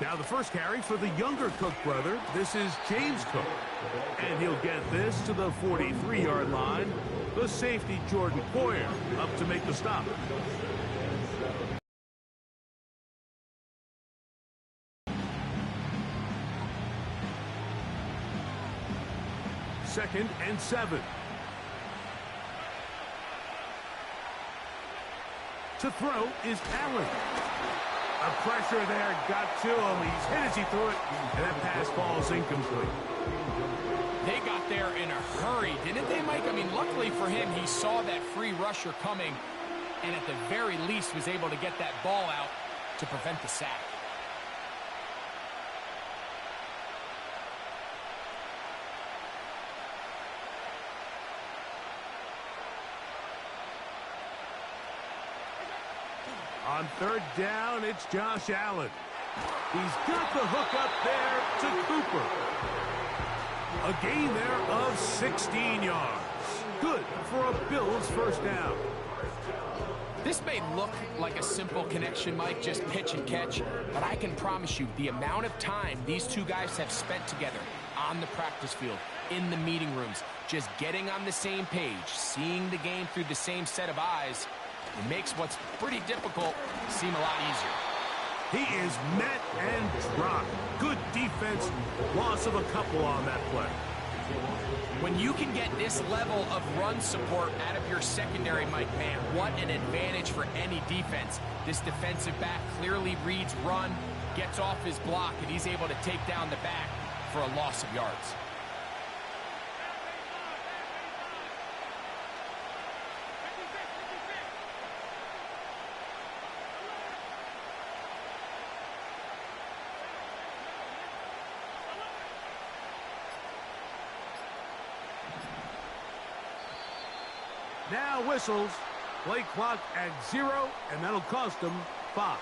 Now the first carry for the younger Cook brother. This is James Cook. And he'll get this to the 43-yard line. The safety, Jordan Poyer, up to make the stop. Second and 7. To throw is Allen. A pressure there got to him. He's hit as he threw it, and that pass falls incomplete. They got there in a hurry, didn't they, Mike? I mean, luckily for him, he saw that free rusher coming, and at the very least was able to get that ball out to prevent the sack. On third down, it's Josh Allen. He's got the hook up there to Cooper. A gain there of 16 yards. Good for a Bills first down. This may look like a simple connection, Mike, just pitch and catch, but I can promise you the amount of time these two guys have spent together on the practice field, in the meeting rooms, just getting on the same page, seeing the game through the same set of eyes, it makes what's pretty difficult seem a lot easier. He is met and dropped. Good defense. Loss of a couple on that play. When you can get this level of run support out of your secondary, Mike, man, what an advantage for any defense. This defensive back clearly reads run, gets off his block, and he's able to take down the back for a loss of yards. Now whistles. Play clock at 0, and that'll cost them 5.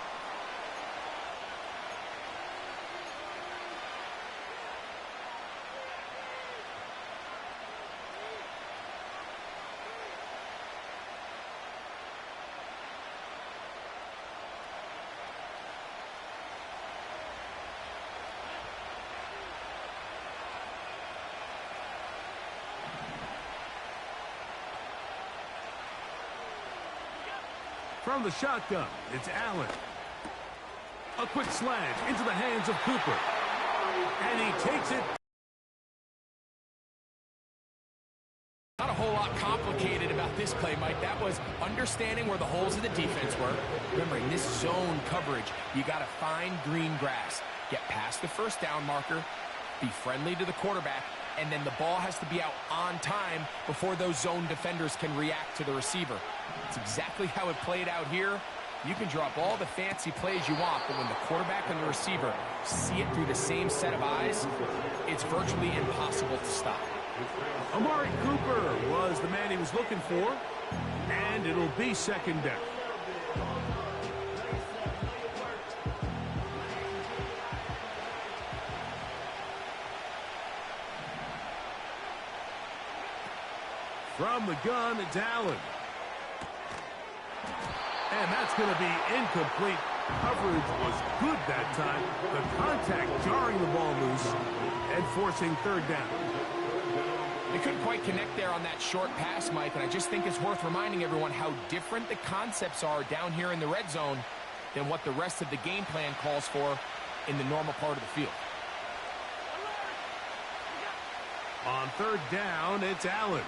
From the shotgun, it's Allen. A quick slant into the hands of Cooper. And he takes it. Not a whole lot complicated about this play, Mike. That was understanding where the holes of the defense were. Remember, in this zone coverage, you got to find green grass. Get past the first down marker, be friendly to the quarterback, and then the ball has to be out on time before those zone defenders can react to the receiver. It's exactly how it played out here. You can drop all the fancy plays you want, but when the quarterback and the receiver see it through the same set of eyes, it's virtually impossible to stop. Amari Cooper was the man he was looking for, and it'll be second down. From the gun, it's Allen. And that's going to be incomplete. Coverage was good that time. The contact jarring the ball loose and forcing third down. They couldn't quite connect there on that short pass, Mike, and I just think it's worth reminding everyone how different the concepts are down here in the red zone than what the rest of the game plan calls for in the normal part of the field. On third down, it's Allen.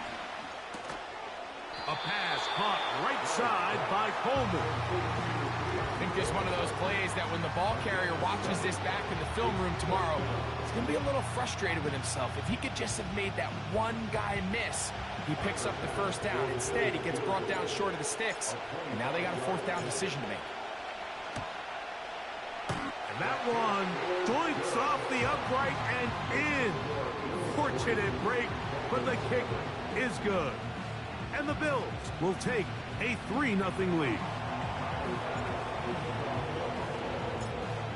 A pass caught right side by Coleman. I think this is one of those plays that when the ball carrier watches this back in the film room tomorrow, he's going to be a little frustrated with himself. If he could just have made that one guy miss, he picks up the first down. Instead, he gets brought down short of the sticks, and now they got a fourth down decision to make. And that one joints off the upright and in. Fortunate break, but the kick is good. And the Bills will take a 3-0 lead.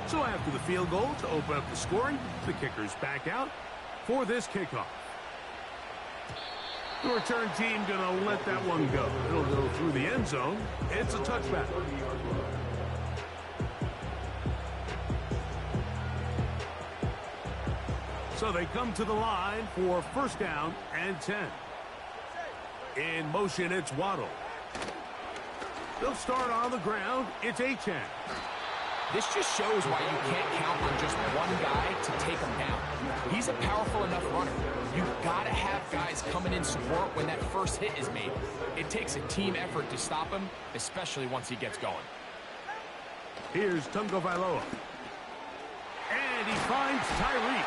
So after the field goal to open up the scoring, the kicker's back out for this kickoff. The return team going to let that one go. It'll go through the end zone. It's a touchback. So they come to the line for first down and 10. In motion, it's Waddle. They'll start on the ground. It's Achane. This just shows why you can't count on just one guy to take him down. He's a powerful enough runner. You've got to have guys coming in support when that first hit is made. It takes a team effort to stop him, especially once he gets going. Here's Tagovailoa. And he finds Tyreek.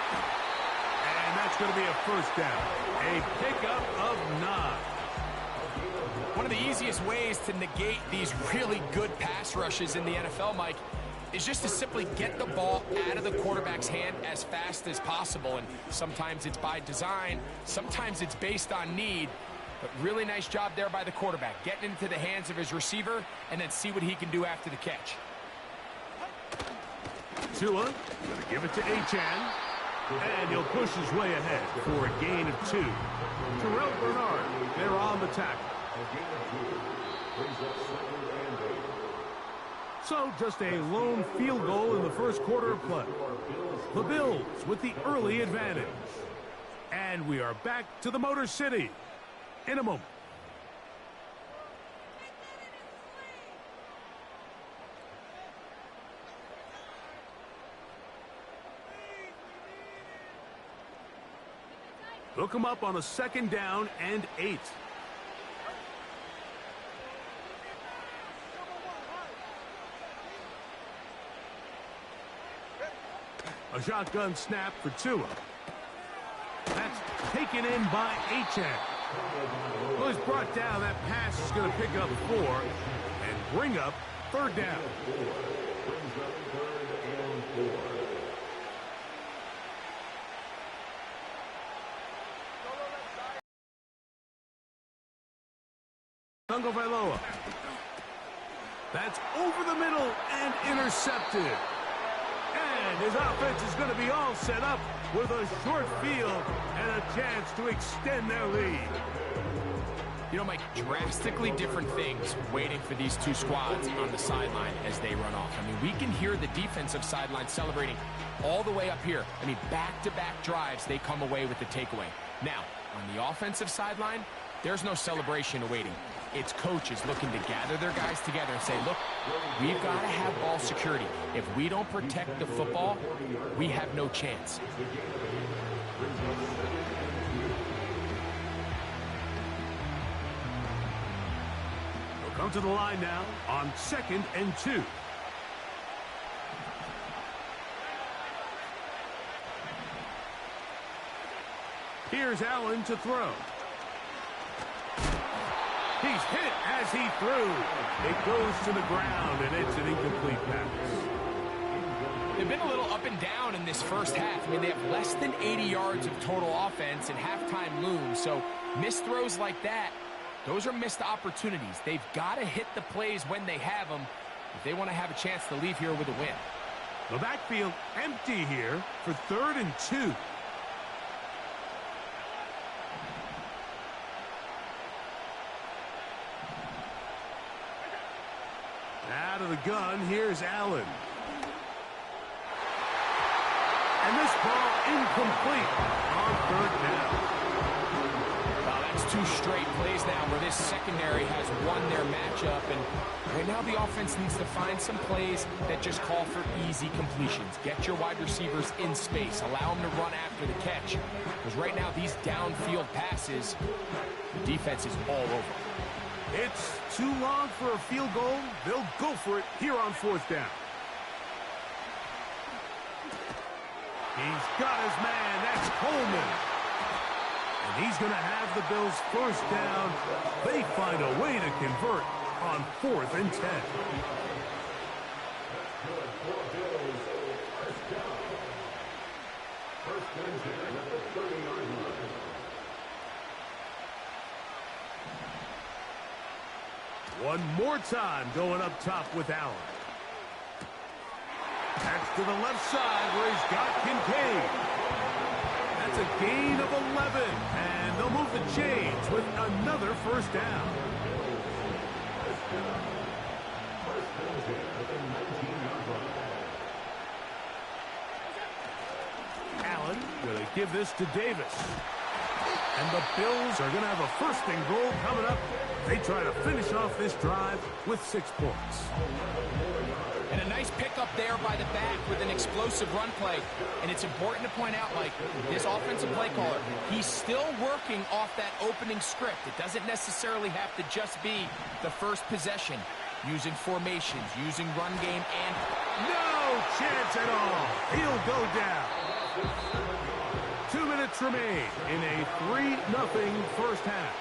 And that's going to be a first down. A pickup of 9. One of the easiest ways to negate these really good pass rushes in the NFL, Mike, is just to simply get the ball out of the quarterback's hand as fast as possible. And sometimes it's by design, sometimes it's based on need. But really nice job there by the quarterback, getting into the hands of his receiver and then see what he can do after the catch. Tua going to give it to Achane. And he'll push his way ahead for a gain of 2. Terrell Bernard, they're on the tackle. So just a lone field goal in the first quarter of play. The Bills with the early advantage. And we are back to the Motor City in a moment. They'll come up on a second down and 8. A shotgun snap for Tua. That's taken in by Achane. Well, he's brought down. That pass is going to pick up 4 and bring up third down. Tagovailoa. That's over the middle and intercepted. And his offense is going to be all set up with a short field and a chance to extend their lead. You know, Mike, drastically different things waiting for these two squads on the sideline as they run off. I mean, we can hear the defensive sideline celebrating all the way up here. I mean, back-to-back drives, they come away with the takeaway. Now, on the offensive sideline, there's no celebration awaiting. It's coaches looking to gather their guys together and say, look, we've got to have ball security. If we don't protect the football, we have no chance. We'll come to the line now on 2nd and 2. Here's Allen to throw. He's hit as he threw. It goes to the ground, and it's an incomplete pass. They've been a little up and down in this first half. I mean, they have less than 80 yards of total offense, and halftime looms. So missed throws like that, those are missed opportunities. They've got to hit the plays when they have them if they want to have a chance to leave here with a win. The backfield empty here for 3rd and 2. Out of the gun, here's Allen. And this ball incomplete on 3rd down. Wow, that's 2 straight plays now where this secondary has won their matchup. And right now the offense needs to find some plays that just call for easy completions. Get your wide receivers in space. Allow them to run after the catch. Because right now these downfield passes, the defense is all over. It's too long for a field goal. They'll go for it here on 4th down. He's got his man. That's Coleman. And he's going to have the Bills first down. They find a way to convert on 4th and 10. One more time going up top with Allen. That's to the left side where he's got Kincaid. That's a gain of 11. And they'll move the chains with another first down. Allen going to give this to Davis. And the Bills are going to have a first and goal coming up. They try to finish off this drive with 6 points. And a nice pickup there by the back with an explosive run play. And it's important to point out, like, this offensive play caller, he's still working off that opening script. It doesn't necessarily have to just be the first possession. Using formations, using run game, and no chance at all. He'll go down. 2 minutes remain in a 3-0 first half.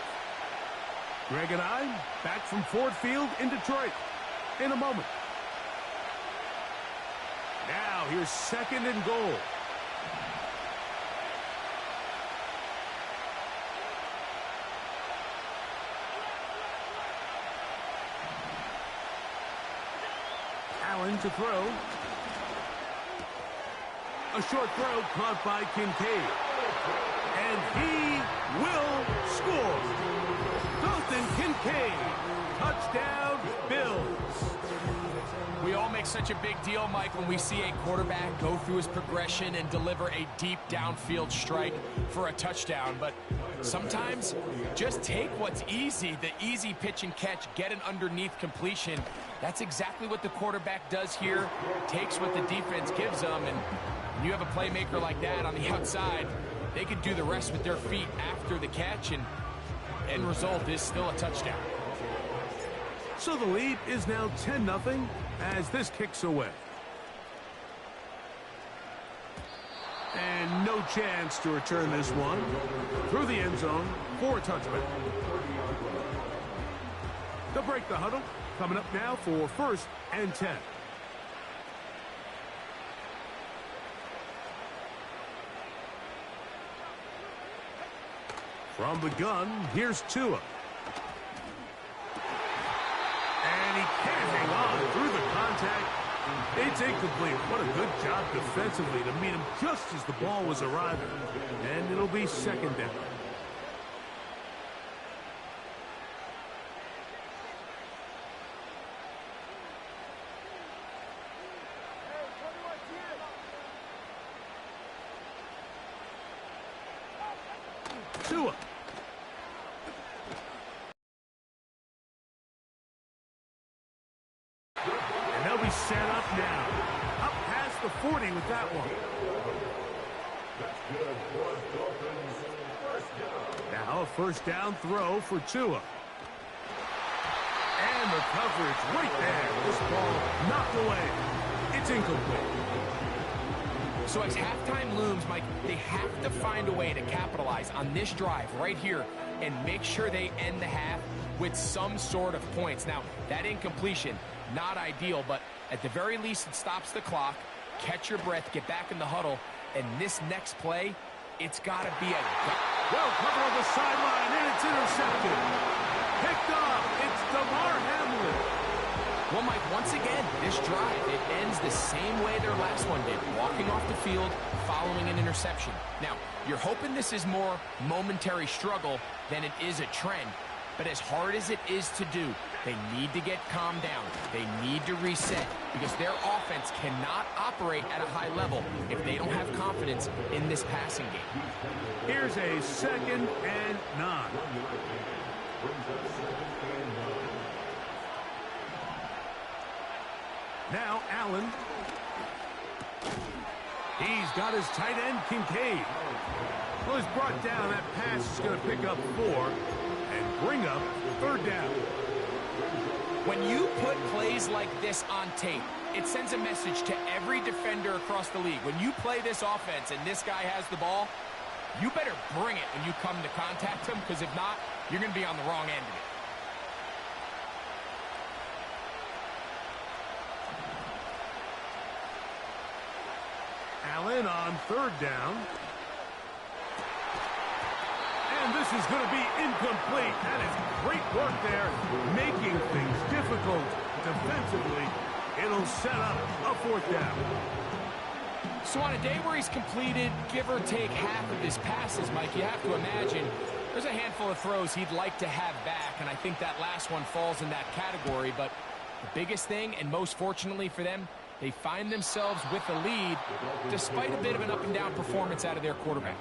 Greg and I back from Ford Field in Detroit in a moment. Now here's 2nd and goal. Allen to throw. A short throw caught by Kincaid. And he will score. Dalton Kincaid. Touchdown, Bills. We all make such a big deal, Mike, when we see a quarterback go through his progression and deliver a deep downfield strike for a touchdown. But sometimes just take what's easy, the easy pitch and catch, get an underneath completion. That's exactly what the quarterback does here. Takes what the defense gives them, and when you have a playmaker like that on the outside, they can do the rest with their feet after the catch, and end result is still a touchdown. So the lead is now 10-0 as this kicks away. And no chance to return this one through the end zone for a touchback. They'll break the huddle. Coming up now for 1st and 10. From the gun, here's Tua. And he can't hang on through the contact. It's incomplete. What a good job defensively to meet him just as the ball was arriving. And it'll be 2nd down. Tua. And they'll be set up now. Up past the 40 with that one. Now a 1st down throw for Tua. And the coverage right there. This ball knocked away. It's incomplete. So as halftime looms, Mike, they have to find a way to capitalize on this drive right here and make sure they end the half with some sort of points. Now, that incompletion, not ideal, but at the very least, it stops the clock. Catch your breath, get back in the huddle, and this next play, it's got to be a... Well covered on the sideline, and it's intercepted. Picked off. It's DeMar Hamlin. Well, Mike, once again, this drive, it ends the same way their last one did, walking off the field following an interception. Now, you're hoping this is more momentary struggle than it is a trend, but as hard as it is to do, they need to get calmed down. They need to reset because their offense cannot operate at a high level if they don't have confidence in this passing game. Here's a 2nd and 9. Now Allen. He's got his tight end, Kincaid. Well, he's brought down. That pass is going to pick up 4 and bring up 3rd down. When you put plays like this on tape, it sends a message to every defender across the league. When you play this offense and this guy has the ball, you better bring it when you come to contact him, because if not, you're going to be on the wrong end of it. Allen on 3rd down. And this is going to be incomplete. That is great work there, making things difficult defensively. It'll set up a 4th down. So on a day where he's completed, give or take half of his passes, Mike, you have to imagine there's a handful of throws he'd like to have back, and I think that last one falls in that category. But the biggest thing, and most fortunately for them, they find themselves with the lead despite a bit of an up-and-down performance out of their quarterback.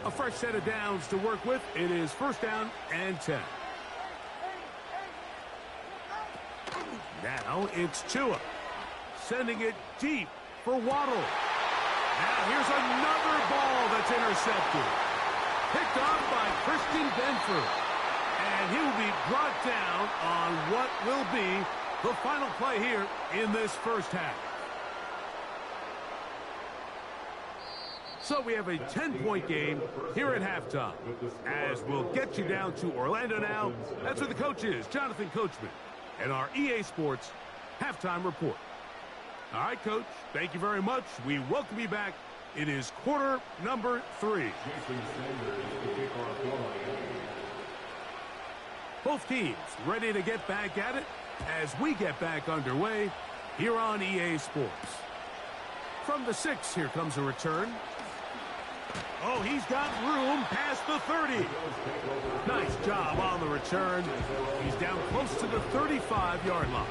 A fresh set of downs to work with. It is first down and 10. Now it's Tua, sending it deep for Waddle. Now here's another ball that's intercepted. Picked off by Christian Benford. And he will be brought down on what will be the final play here in this first half. So we have a 10-point game here at halftime. As we'll get you down to Orlando now, that's where the coach is, Jonathan Coachman, and our EA Sports halftime report. All right, Coach, thank you very much. We welcome you back. It is quarter number 3. Both teams ready to get back at it as we get back underway here on EA Sports. From the 6, here comes a return. Oh, he's got room past the 30. Nice job on the return. He's down close to the 35-yard line.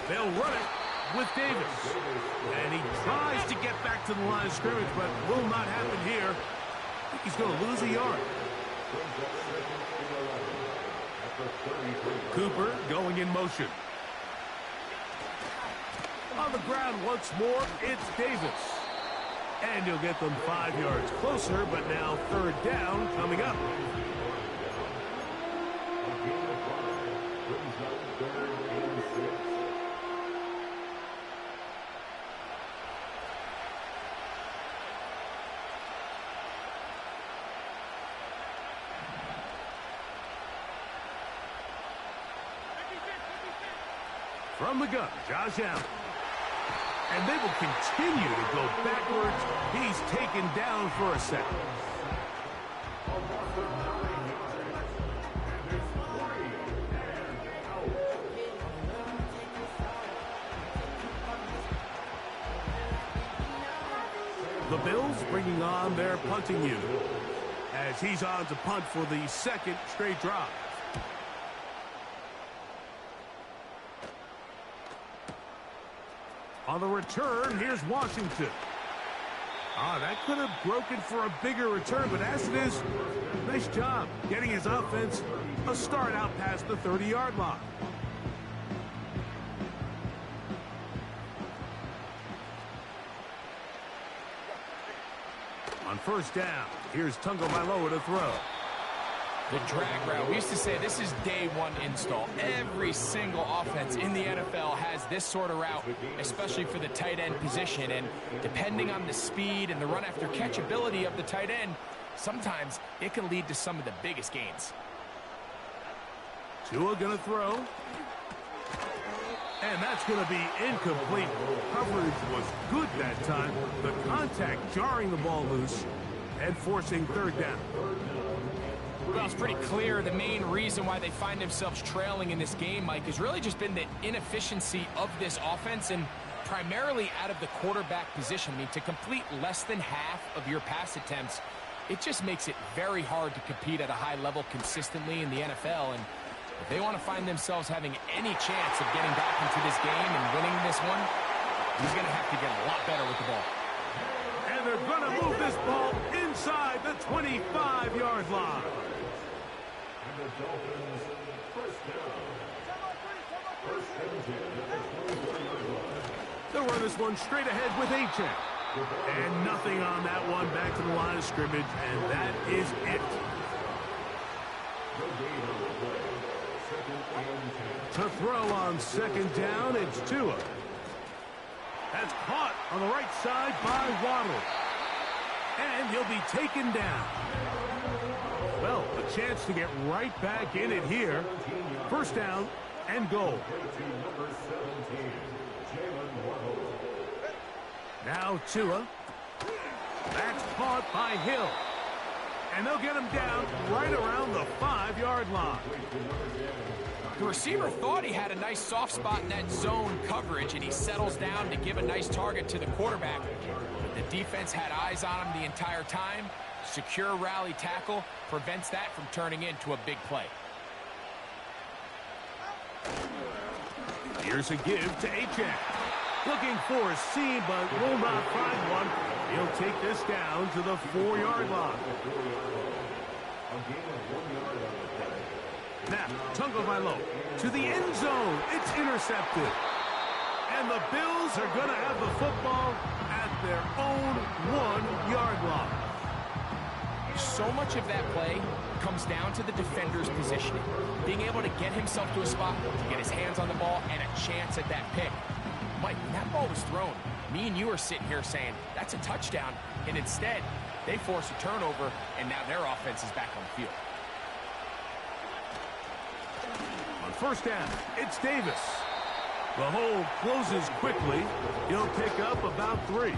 They'll run it with Davis. And he tries to get back to the line of scrimmage, but will not happen here. I think he's going to lose a yard. Cooper going in motion. On the ground once more, it's Davis. And he'll get them 5 yards closer, but now third down coming up. From the gun, Josh Allen. And they will continue to go backwards. He's taken down for a second. The Bills bringing on their punting unit as he's on to punt for the second straight drive. On the return, here's Washington. That could have broken for a bigger return, but as it is, nice job getting his offense a start out past the 30-yard line. On first down, here's Tagovailoa to throw. The drag route. We used to say this is day one install. Every single offense in the NFL has this sort of route, especially for the tight end position. And depending on the speed and the run after catch ability of the tight end, sometimes it can lead to some of the biggest gains. Tua gonna throw. And that's going to be incomplete. Coverage was good that time. The contact jarring the ball loose and forcing third down. Well, it's pretty clear the main reason why they find themselves trailing in this game, Mike, has really just been the inefficiency of this offense and primarily out of the quarterback position. I mean, to complete less than half of your pass attempts, it just makes it very hard to compete at a high level consistently in the NFL. And if they want to find themselves having any chance of getting back into this game and winning this one, he's going to have to get a lot better with the ball. And they're going to move this ball inside the 25-yard line. They'll run this one straight ahead with A-Check. And nothing on that one, back to the line of scrimmage, and that is it. To throw on second down, it's Tua. That's caught on the right side by Waddle. And he'll be taken down. Well, a chance to get right back in it here. First down and goal. Now Tua. That's caught by Hill. And they'll get him down right around the 5-yard line. The receiver thought he had a nice soft spot in that zone coverage, and he settles down to give a nice target to the quarterback. The defense had eyes on him the entire time. Secure rally tackle prevents that from turning into a big play. Here's a give to Achek. Looking for a seam, but will not find one. He'll take this down to the 4-yard line. Now, Tagovailoa to the end zone. It's intercepted. And the Bills are going to have the football at their own 1-yard line. So much of that play comes down to the defender's positioning. Being able to get himself to a spot, to get his hands on the ball, and a chance at that pick. Mike, when that ball was thrown, me and you are sitting here saying, that's a touchdown. And instead, they force a turnover, and now their offense is back on the field. On first down, it's Davis. The hole closes quickly. He'll pick up about 3.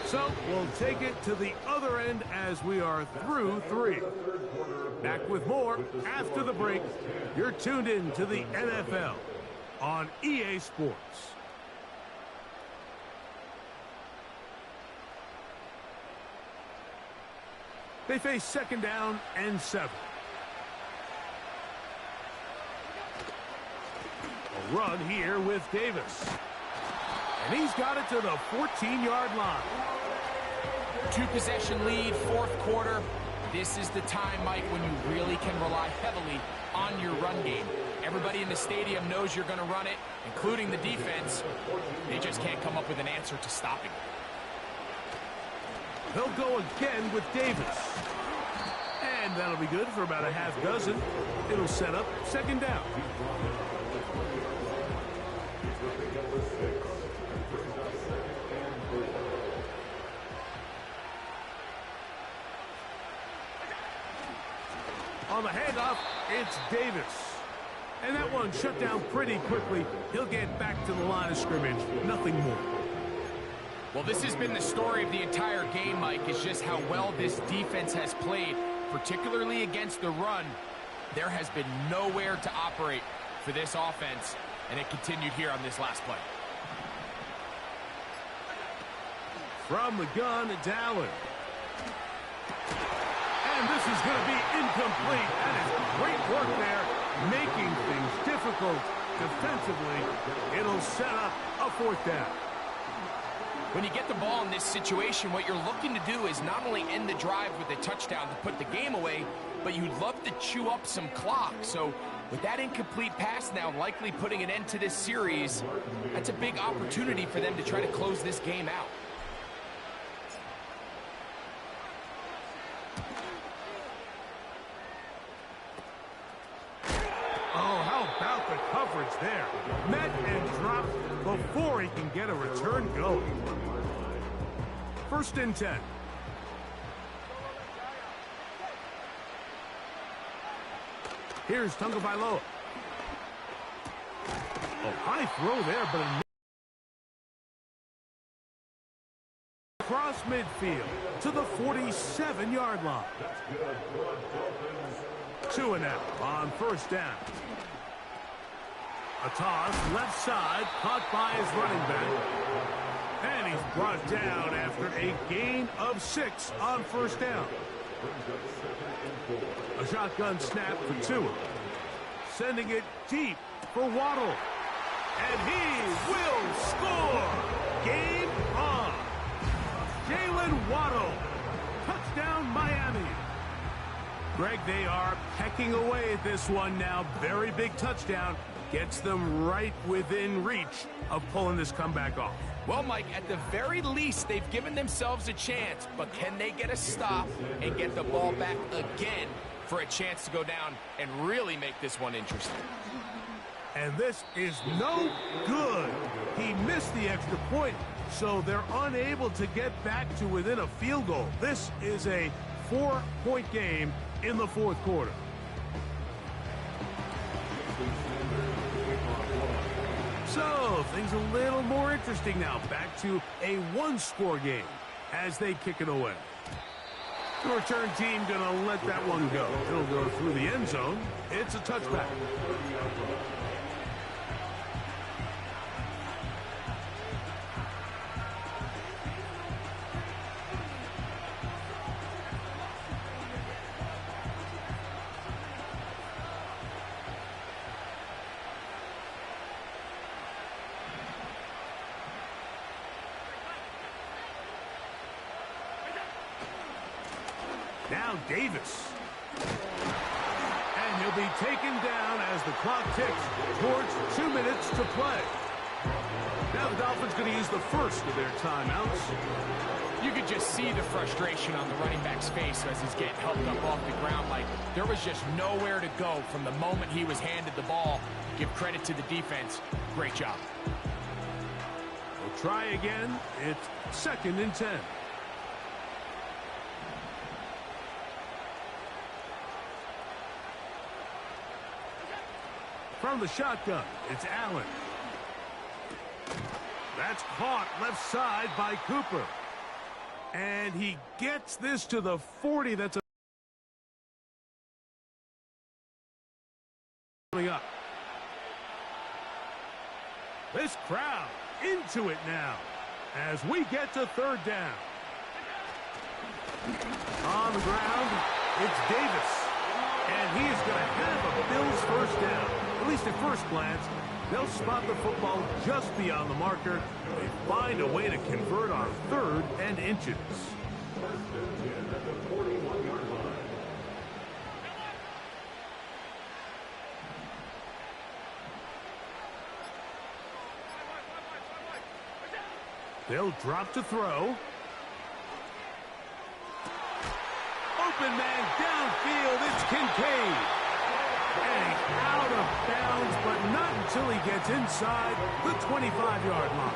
So we'll take it to the other end as we are through 3. Back with more after the break. You're tuned in to the NFL on EA Sports. They face second down and 7. A run here with Davis. And he's got it to the 14-yard line. 2-possession lead, 4th quarter. This is the time, Mike, when you really can rely heavily on your run game. Everybody in the stadium knows you're going to run it, including the defense. They just can't come up with an answer to stopping it. They'll go again with Davis. And that'll be good for about a half dozen. It'll set up second down. On the handoff, it's Davis. And that one shut down pretty quickly. He'll get back to the line of scrimmage. Nothing more. Well, this has been the story of the entire game, Mike, is just how well this defense has played, particularly against the run. There has been nowhere to operate for this offense, and it continued here on this last play. From the gun, it's Allen. And this is going to be incomplete. That is great work there, making things difficult defensively. It'll set up a 4th down. When you get the ball in this situation, what you're looking to do is not only end the drive with a touchdown to put the game away, but you'd love to chew up some clock. So with that incomplete pass now likely putting an end to this series, that's a big opportunity for them to try to close this game out. Coverage there. Met and dropped before he can get a return going. 1st and 10. Here's Tagovailoa. Oh, high throw there, but across midfield to the 47-yard line. 2 and out on 1st down. A toss, left side, caught by his running back. And he's brought down after a gain of 6 on 1st down. A shotgun snap for 2. Sending it deep for Waddle. And he will score! Game on! Jalen Waddle. Touchdown, Miami. Greg, they are pecking away at this one now. Very big touchdown. Gets them right within reach of pulling this comeback off. Well, Mike, at the very least, they've given themselves a chance, but can they get a stop and get the ball back again for a chance to go down and really make this one interesting? And this is no good. He missed the extra point, so they're unable to get back to within a field goal. This is a 4-point game in the 4th quarter. So, things a little more interesting now. Back to a one-score game as they kick it away. The return team going to let that one go. It'll go through the end zone. It's a touchback. Now Davis. And he'll be taken down as the clock ticks towards 2 minutes to play. Now the Dolphins going to use the first of their timeouts. You could just see the frustration on the running back's face as he's getting helped up off the ground. Like there was just nowhere to go from the moment he was handed the ball. Give credit to the defense. Great job. We'll try again. It's 2nd and 10. From the shotgun, it's Allen. That's caught left side by Cooper. And he gets this to the 40. That's coming up. This crowd into it now as we get to 3rd down. On the ground, it's Davis. And he is going to have a Bills first down. At least at first glance, they'll spot the football just beyond the marker. They find a way to convert on 3rd and inches. They'll drop to throw. Open man downfield, it's Kincaid. And he's out of bounds, but not until he gets inside the 25-yard line.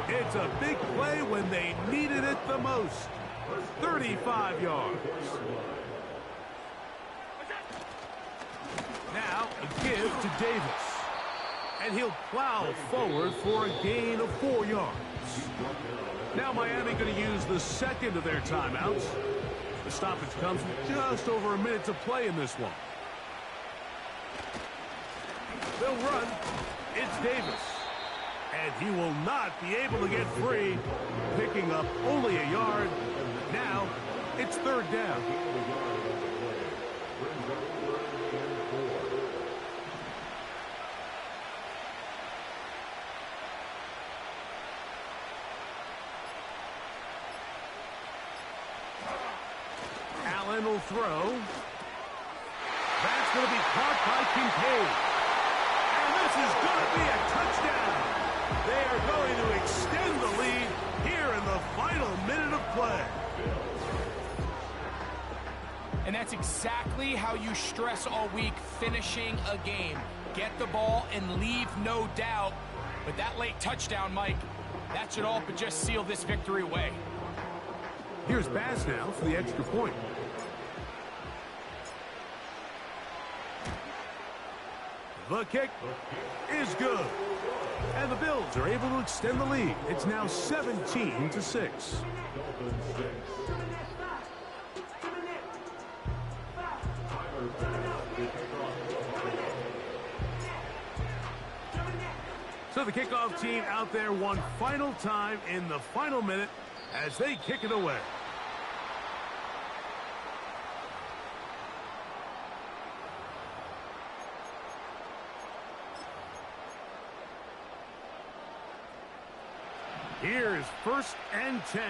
It's a big play when they needed it the most. 35 yards. Now a give to Davis. And he'll plow forward for a gain of 4 yards. Now Miami going to use the second of their timeouts. The stoppage comes with just over a minute to play in this one. They'll run. It's Davis. And he will not be able to get free, picking up only a yard. Now it's 3rd down. Allen will throw. That's going to be caught by Kincaid. And this is going to be a touchdown. They are going to extend the lead here in the final minute of play. And that's exactly how you stress all week, finishing a game. Get the ball and leave no doubt. But that late touchdown, Mike, that should all but just seal this victory away. Here's Bass now for the extra point. The kick is good. And the Bills are able to extend the lead. It's now 17-6. So the kickoff team out there one final time in the final minute as they kick it away. Here's 1st and 10.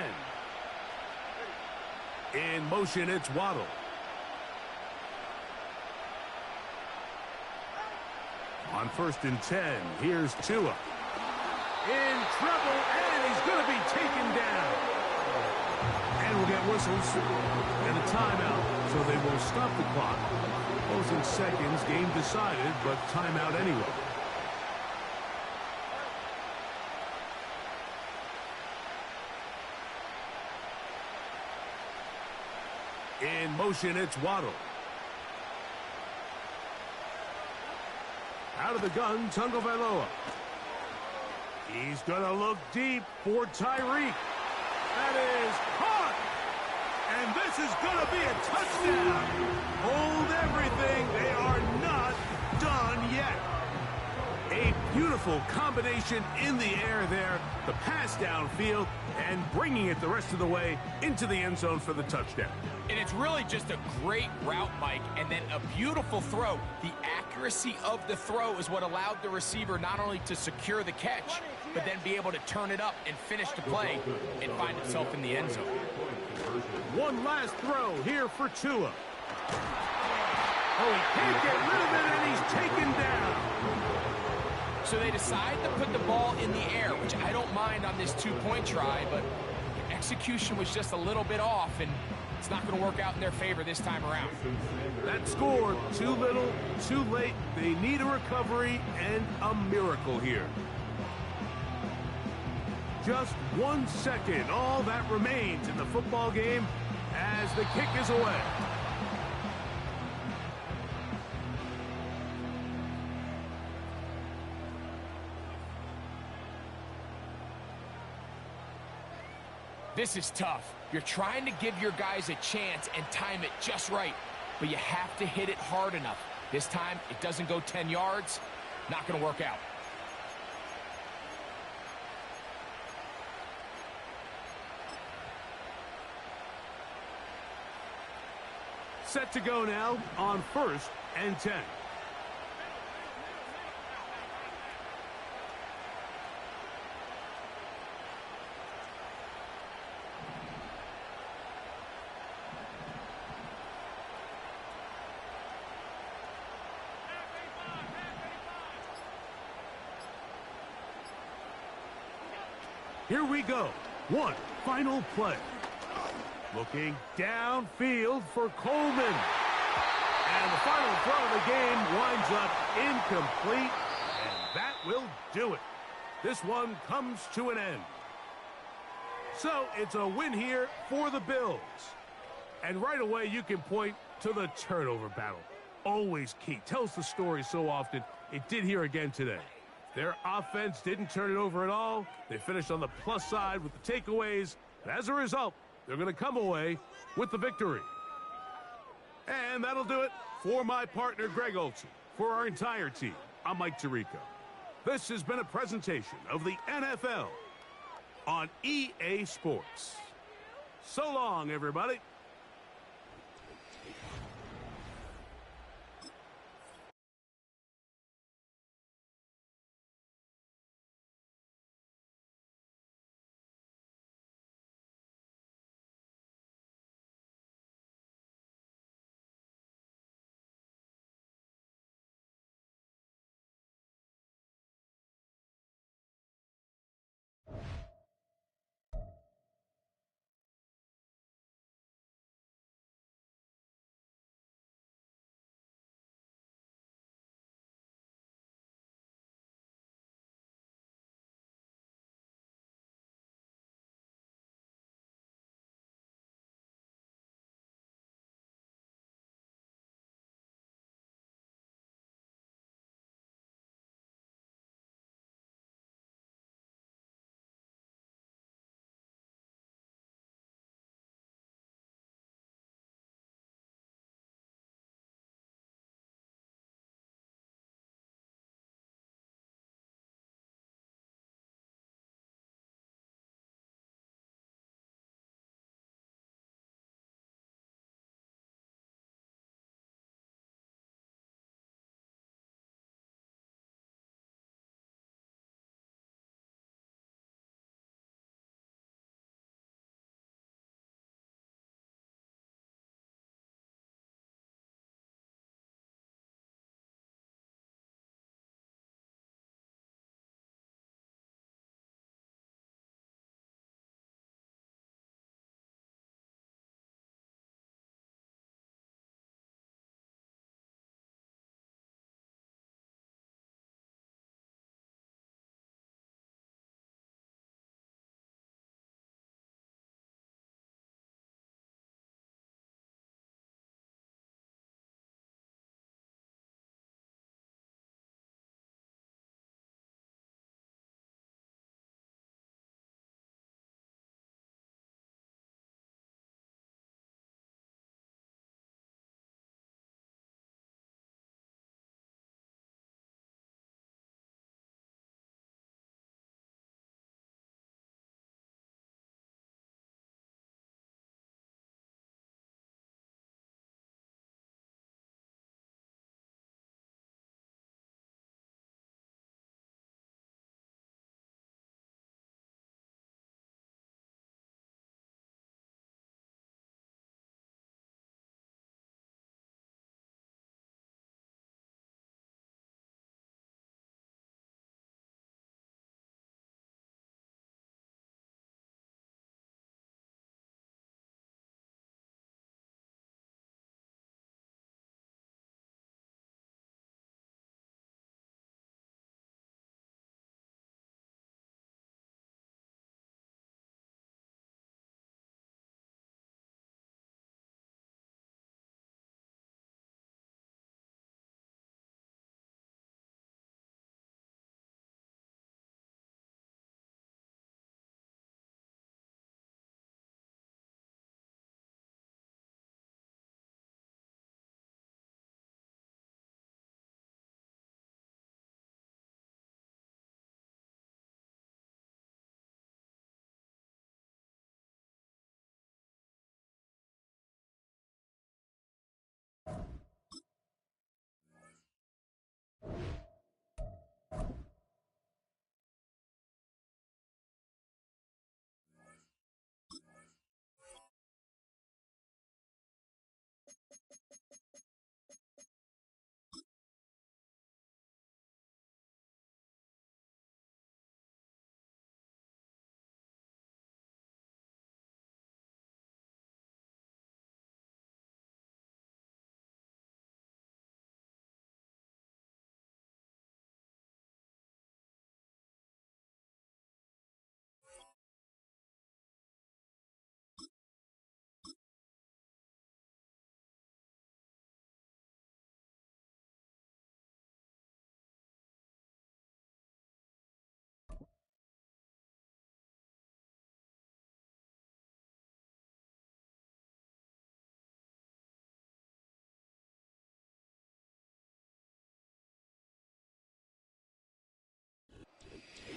In motion, it's Waddle. On 1st and 10, here's Tua. In trouble, and he's going to be taken down. And we'll get whistles and a timeout, so they will stop the clock. Closing seconds, game decided, but timeout anyway. In motion, it's Waddle. Out of the gun, Tagovailoa. He's going to look deep for Tyreek. That is caught. And this is going to be a touchdown. Hold everything. They are not done yet. A beautiful combination in the air there. The pass downfield and bringing it the rest of the way into the end zone for the touchdown. And it's really just a great route, Mike, and then a beautiful throw. The accuracy of the throw is what allowed the receiver not only to secure the catch, but then be able to turn it up and finish the play and find himself in the end zone. One last throw here for Tua. Oh, he can't get rid of it, and he's taken down. So they decide to put the ball in the air, which I don't mind on this two-point try, but execution was just a little bit off, and it's not going to work out in their favor this time around. That score, too little, too late. They need a recovery and a miracle here. Just 1 second, all that remains in the football game as the kick is away. This is tough. You're trying to give your guys a chance and time it just right, but you have to hit it hard enough. This time, it doesn't go 10 yards. Not going to work out. Set to go now on 1st and 10. Here we go. One final play. Looking downfield for Coleman. And the final throw of the game winds up incomplete. And that will do it. This one comes to an end. So it's a win here for the Bills. And right away you can point to the turnover battle. Always key. Tells the story so often. It did here again today. Their offense didn't turn it over at all. They finished on the plus side with the takeaways. As a result, they're going to come away with the victory. And that'll do it for my partner, Greg Olson. For our entire team, I'm Mike Tirico. This has been a presentation of the NFL on EA Sports. So long, everybody.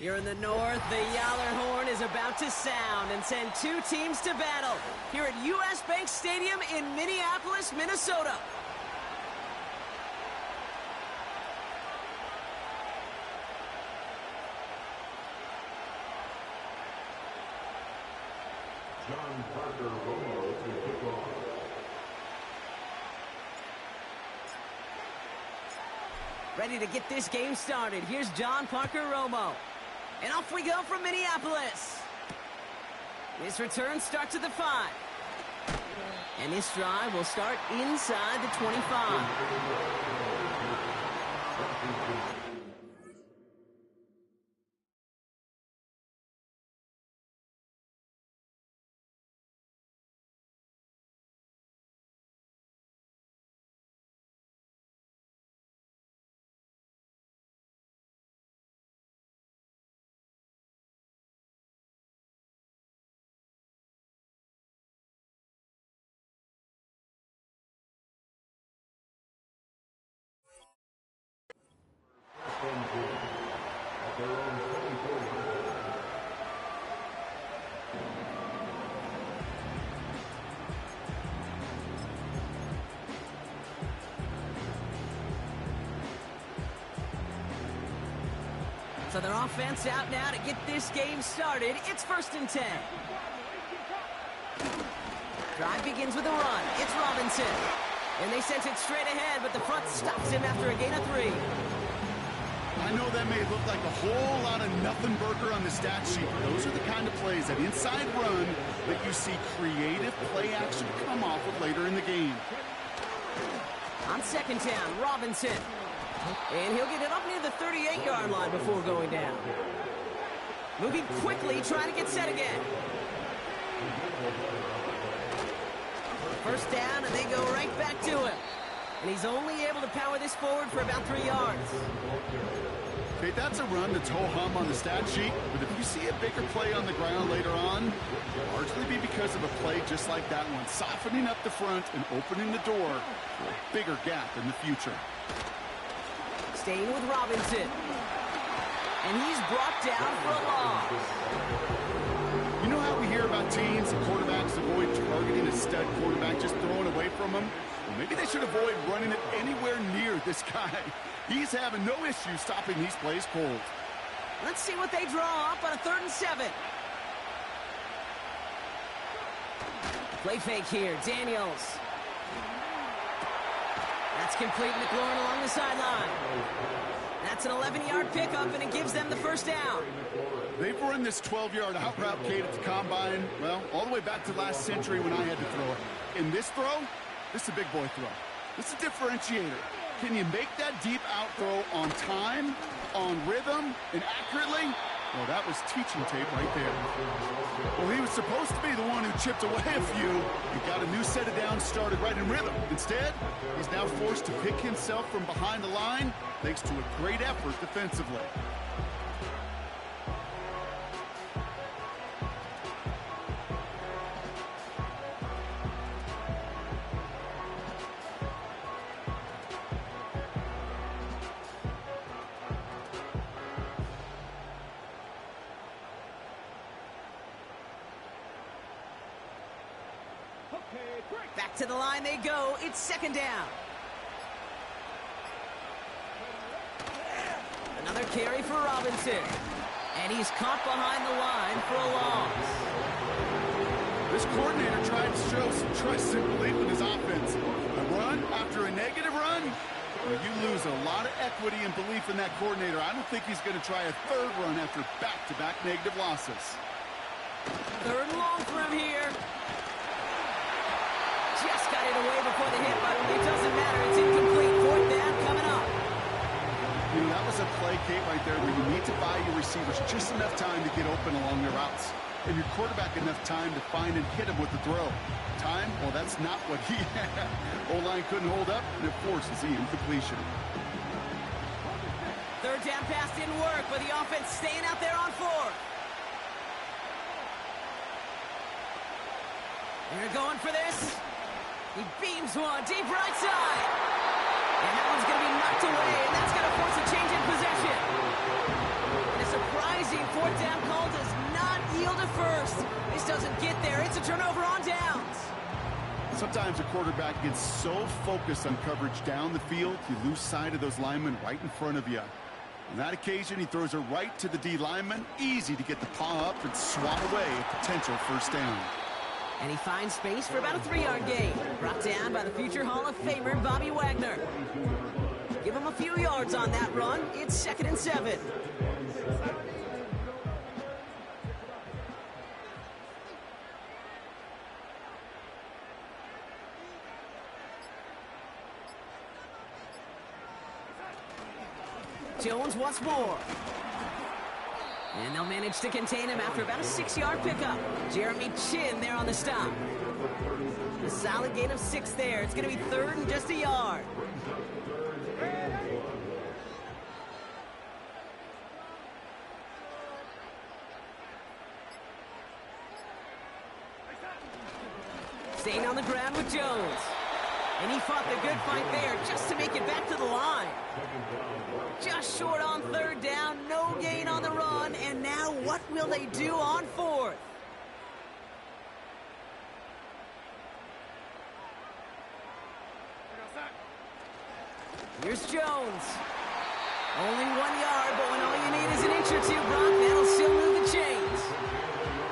Here in the north, the Yaller horn is about to sound and send two teams to battle here at U.S. Bank Stadium in Minneapolis, Minnesota. John Parker Romo to kick off. Ready to get this game started. Here's John Parker Romo. And off we go from Minneapolis. This return starts at the 5. And this drive will start inside the 25. At their own 24. So their offense out now to get this game started. It's 1st and 10. Drive begins with a run. It's Robinson. And they sent it straight ahead, but the front stops him after a gain of 3. I know that may look like a whole lot of nothing burger on the stat sheet. Those are the kind of plays, that inside run, that you see creative play action come off of later in the game. On 2nd down, Robinson. And he'll get it up near the 38-yard line before going down. Moving quickly, trying to get set again. 1st down, and they go right back to him. And he's only able to power this forward for about 3 yards. Okay, that's a run that's ho-hum on the stat sheet, but if you see a bigger play on the ground later on, it'll largely be because of a play just like that one, softening up the front and opening the door for a bigger gap in the future. Staying with Robinson. And he's brought down for a loss. You know how we hear about teams and quarterbacks avoid targeting a stud quarterback, just throwing away from him? Well, maybe they should avoid running it anywhere near this guy. He's having no issue stopping these plays cold. Let's see what they draw up on a 3rd and 7. Play fake here, Daniels. That's complete. McLaurin along the sideline. That's an 11-yard pickup, and it gives them the 1st down. They've run this 12-yard out route, Kate, at the combine, well, all the way back to last century when I had to throw it. In this throw, this is a big boy throw. This is a differentiator. Can you make that deep out throw on time, on rhythm, and accurately? Well, that was teaching tape right there. Well, he was supposed to be the one who chipped away a few and got a new set of downs started right in rhythm. Instead, he's now forced to pick himself from behind the line thanks to a great effort defensively. Back to the line they go. It's 2nd down. Another carry for Robinson. And he's caught behind the line for a loss. This coordinator tried to show some trust and belief in his offense. A run after a negative run? Well, you lose a lot of equity and belief in that coordinator. I don't think he's going to try a 3rd run after back-to-back negative losses. 3rd and long for him here. Just got it away before the hit, but it doesn't matter. It's incomplete. 4th down coming up. You know, that was a play, Kate, right there where you need to buy your receivers just enough time to get open along their routes. And your quarterback enough time to find and hit him with the throw. Time? Well, that's not what he had. O-line couldn't hold up, and it forces the incompletion. 3rd down pass didn't work, but the offense staying out there on 4th. They're going for this. He beams one deep right side. And that one's going to be knocked away, and that's going to force a change in possession. And a surprise amazing. Fourth down call does not yield a first. This doesn't get there. It's a turnover on downs. Sometimes a quarterback gets so focused on coverage down the field, you lose sight of those linemen right in front of you. On that occasion, he throws it right to the D lineman. Easy to get the paw up and swat away a potential first down. And he finds space for about a 3-yard gain. Brought down by the future Hall of Famer, Bobby Wagner. Give him a few yards on that run. It's 2nd and 7. Jones once more. And they'll manage to contain him after about a 6-yard pickup. Jeremy Chin there on the stop. A solid gain of 6 there. It's going to be 3rd and just a yard. Staying on the ground with Jones. And he fought the good fight there just to make it back to the line. Just short on 3rd down, no gain on the run, and now what will they do on 4th? Here's Jones. Only 1 yard, but when all you need is an inch or two, Brock, that'll still move the chains.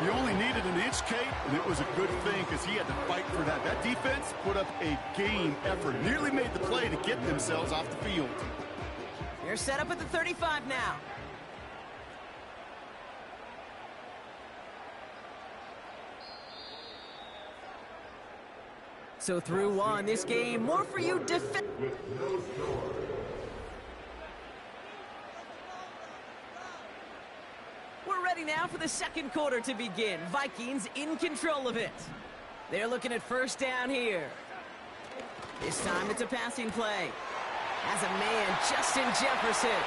You only needed an inch, Kate, and it was a good thing because he had to fight for that. That defense put up a game effort, nearly made the play to get themselves off the field. They're set up at the 35 now. So through one, this game, more for you defense. We're ready now for the 2nd quarter to begin. Vikings in control of it. They're looking at 1st down here. This time it's a passing play. As a man, Justin Jefferson.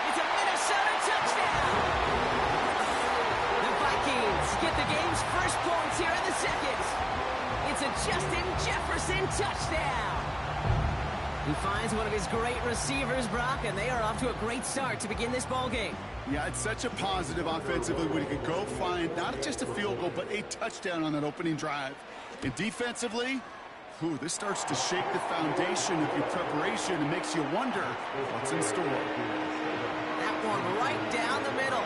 It's a Minnesota touchdown. The Vikings get the game's first points here in the 2nd. It's a Justin Jefferson touchdown. He finds one of his great receivers, Brock, and they are off to a great start to begin this ball game. Yeah, it's such a positive offensively when you can go find not just a field goal, but a touchdown on that opening drive. And defensively, this starts to shake the foundation of your preparation and makes you wonder what's in store. That one right down the middle.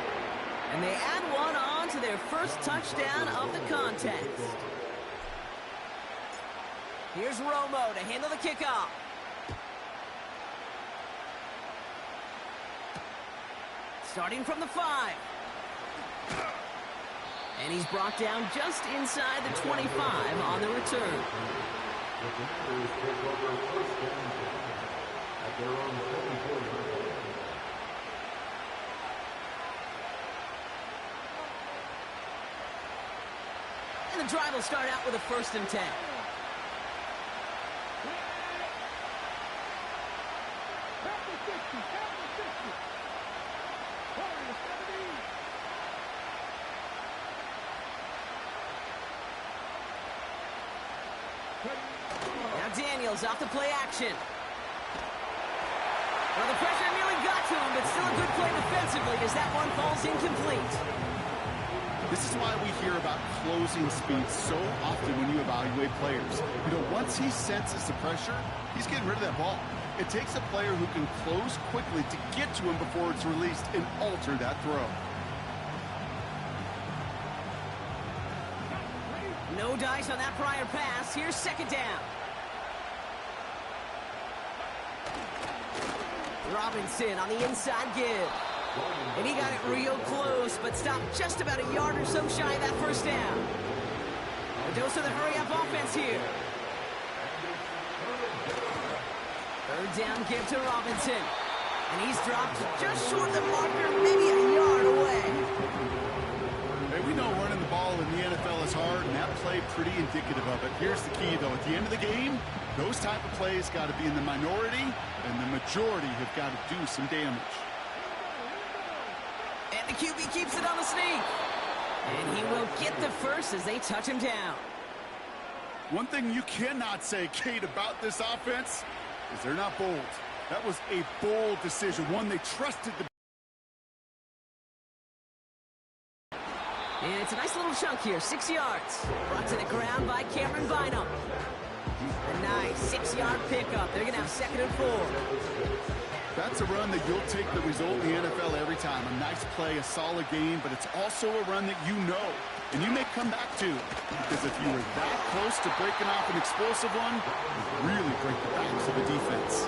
And they add one on to their first touchdown of the contest. Here's Romo to handle the kickoff. Starting from the 5. And he's brought down just inside the 25 on the return. The Commanders take over 1st and 10 at their own 24-yard line. And the drive will start out with a 1st and 10. Now Daniels off the play action. Well, the pressure nearly got to him, but still a good play defensively as that one falls incomplete. This is why we hear about closing speed so often when you evaluate players. You know, once he senses the pressure, he's getting rid of that ball. It takes a player who can close quickly to get to him before it's released and alter that throw. No dice on that prior pass. Here's 2nd down. Robinson on the inside give. And he got it real close, but stopped just about a yard or so shy of that 1st down. A dose of the hurry-up offense here. 3rd down give to Robinson. And he's dropped just short of the marker, maybe a yard away. Hey, we know running the ball in the NFL is hard, and that play pretty indicative of it. Here's the key, though. At the end of the game, those type of plays got to be in the minority, and the majority have got to do some damage. And the QB keeps it on the sneak. And he will get the first as they touch him down. One thing you cannot say, Kate, about this offense is they're not bold. That was a bold decision, one they trusted the gets a nice little chunk here, 6 yards. Brought to the ground by Cameron Bynum. A nice 6-yard pickup. They're going to have 2nd and 4. That's a run that you'll take the result in the NFL every time. A nice play, a solid game, but it's also a run that you know and you may come back to. Because if you were that close to breaking off an explosive one, it would really break the backs of the defense.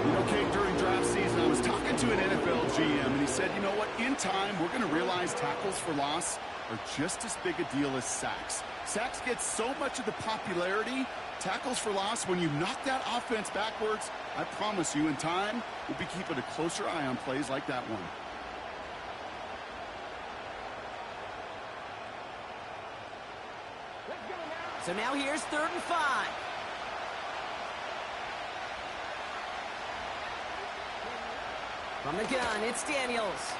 You know, Kate, during draft season, I was talking to an NFL GM, and he said, you know what, in time, we're going to realize tackles for loss are just as big a deal as sacks. Sacks get so much of the popularity. Tackles for loss, when you knock that offense backwards, I promise you, in time, we'll be keeping a closer eye on plays like that one. So now here's 3rd and 5. From the gun, it's Daniels.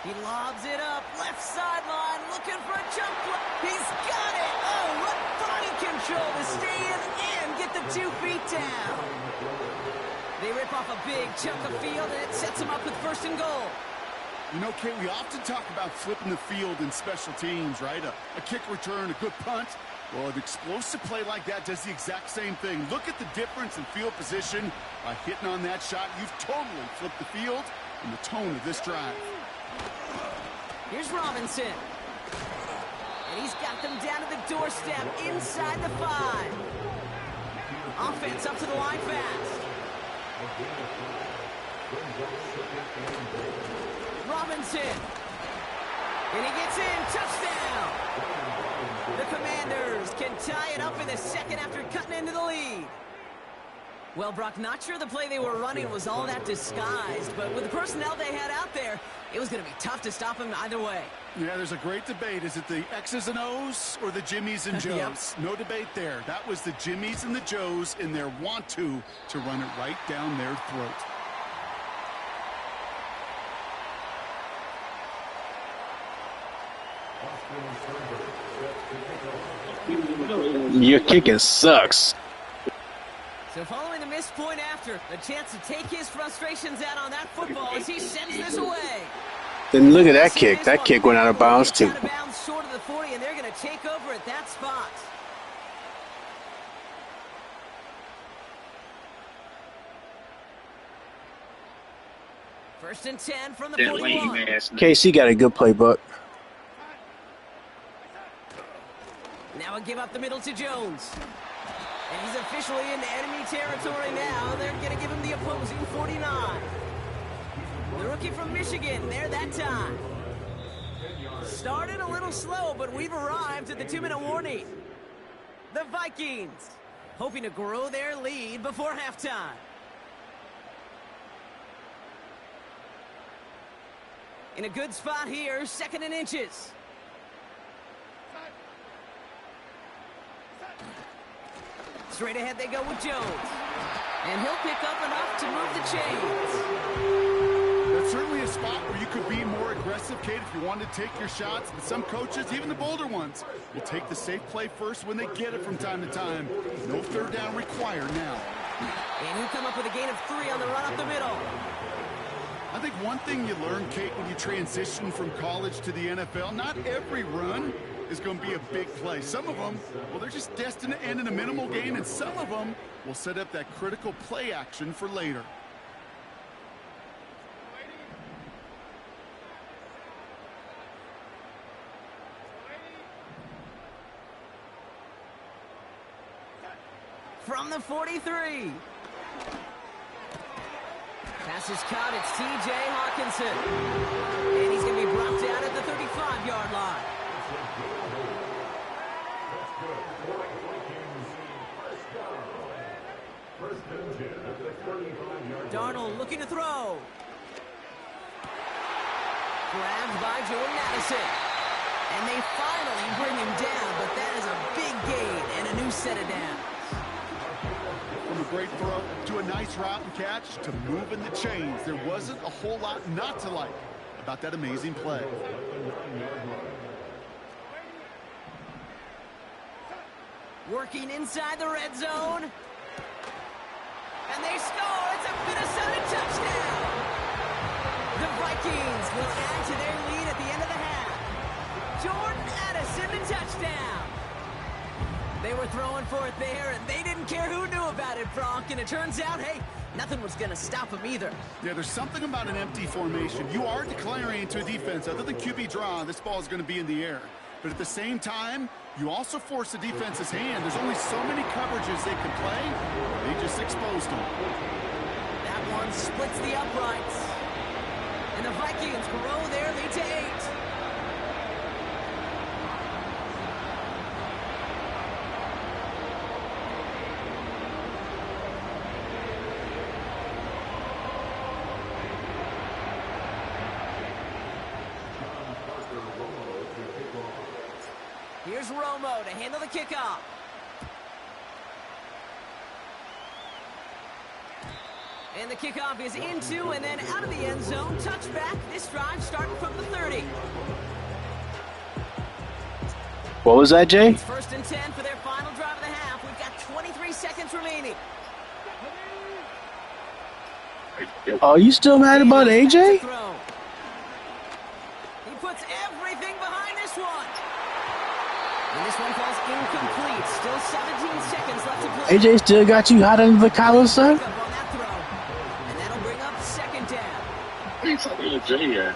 He lobs it up, left sideline, looking for a jump play. He's got it! Oh, what body control to stay in and get the 2 feet down. They rip off a big chunk of field, and it sets them up with 1st and goal. You know, Kate, we often talk about flipping the field in special teams, right? A kick return, a good punt. Well, an explosive play like that does the exact same thing. Look at the difference in field position. By hitting on that shot, you've totally flipped the field and the tone of this drive. Here's Robinson. And he's got them down to the doorstep inside the 5. Offense up to the line fast. Robinson. And he gets in. Touchdown. The Commanders can tie it up in the 2nd after cutting into the lead. Well, Brock, not sure the play they were running was all that disguised, but with the personnel they had out there, it was going to be tough to stop him either way. Yeah, there's a great debate. Is it the X's and O's or the Jimmies and Joes? Yep. No debate there. That was the Jimmies and the Joes in their want-to run it right down their throat. Your kicking sucks. So following the missed point after, a chance to take his frustrations out on that football as he sends this away. Then look at that kick. That kick went out of bounds too. Out of bounds short of the 40, and they're going to take over at that spot. First and 10 from the 41. KC got a good playbook. Now a give up the middle to Jones. And he's officially in enemy territory now. They're going to give him the opposing 49. The rookie from Michigan there that time. Started a little slow, but we've arrived at the 2-minute warning. The Vikings hoping to grow their lead before halftime. In a good spot here, 2nd and inches. Straight ahead they go with Jones. And he'll pick up enough to move the chains. That's certainly a spot where you could be more aggressive, Kate, if you wanted to take your shots. But some coaches, even the bolder ones, will take the safe play first when they get it from time to time. No 3rd down required now. And he'll come up with a gain of 3 on the run up the middle. I think one thing you learn, Kate, when you transition from college to the NFL, not every run is going to be a big play. Some of them, well, they're just destined to end in a minimal gain, and some of them will set up that critical play action for later. From the 43. Pass is caught. It's T.J. Hawkinson. And he's going to be brought down at the 35-yard line. Darnold looking to throw. Grabbed by Jordan Addison. And they finally bring him down, but that is a big gain and a new set of downs. From a great throw to a nice route and catch to moving the chains. There wasn't a whole lot not to like about that amazing play. Working inside the red zone. And they score. It's a Minnesota touchdown. The Vikings Vikings will add to their lead at the end of the half. Jordan Addison, the touchdown. They were throwing for it there, and they didn't care who knew about it, Bronk. And it turns out, hey, nothing was going to stop them either. Yeah, there's something about an empty formation. You are declaring to a defense, other than QB draw, this ball is going to be in the air. But at the same time, you also force the defense's hand. There's only so many coverages they can play. They just exposed them. That one splits the uprights. And the Vikings grow their lead to 8. Here's Romo to handle the kickoff. And the kickoff is into and then out of the end zone. Touchback. This drive starting from the 30. What was that, Jay? It's 1st and 10 for their final drive of the half. We've got 23 seconds remaining. Oh, you still mad about AJ? He puts everything behind this one. And this one falls incomplete. Still 17 seconds left to play. AJ still got you hot under the collar, son? And that'll bring up 2nd down. It's like AJ here.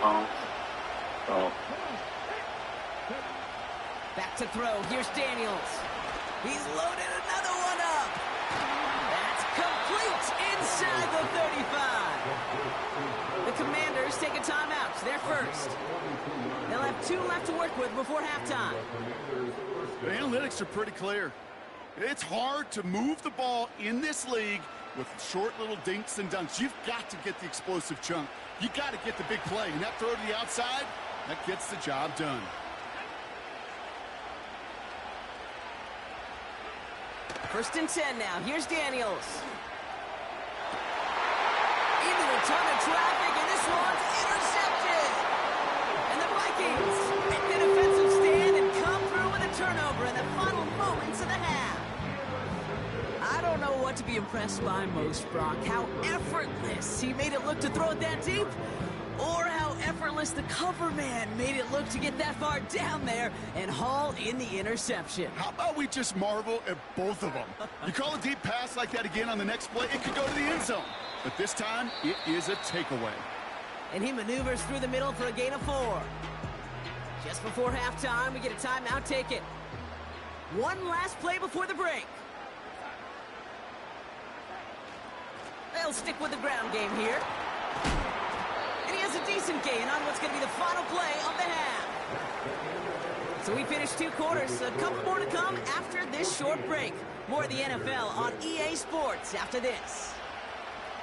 Oh. Back to throw. Here's Daniels. He's loaded another one up. That's complete inside the 35. The Commanders take a timeout. They're first. They'll have 2 left to work with before halftime. The analytics are pretty clear. It's hard to move the ball in this league with short little dinks and dunks. You've got to get the explosive chunk. You got to get the big play. And that throw to the outside, that gets the job done. First and 10 now. Here's Daniels. Into a ton of traffic, and this one's intercepted. And the Vikings make the defensive stand and come through with a turnover in the final moments of the half. I don't know what to be impressed by most, Brock. How effortless he made it look to throw it that deep, or how effortless the cover man made it look to get that far down there and haul in the interception. How about we just marvel at both of them? You call a deep pass like that again on the next play, it could go to the end zone. But this time, it is a takeaway. And he maneuvers through the middle for a gain of 4. Just before halftime, we get a timeout taken. One last play before the break. They'll stick with the ground game here. And he has a decent gain on what's going to be the final play of the half. So we finished 2 quarters. A couple more to come after this short break. More of the NFL on EA Sports after this.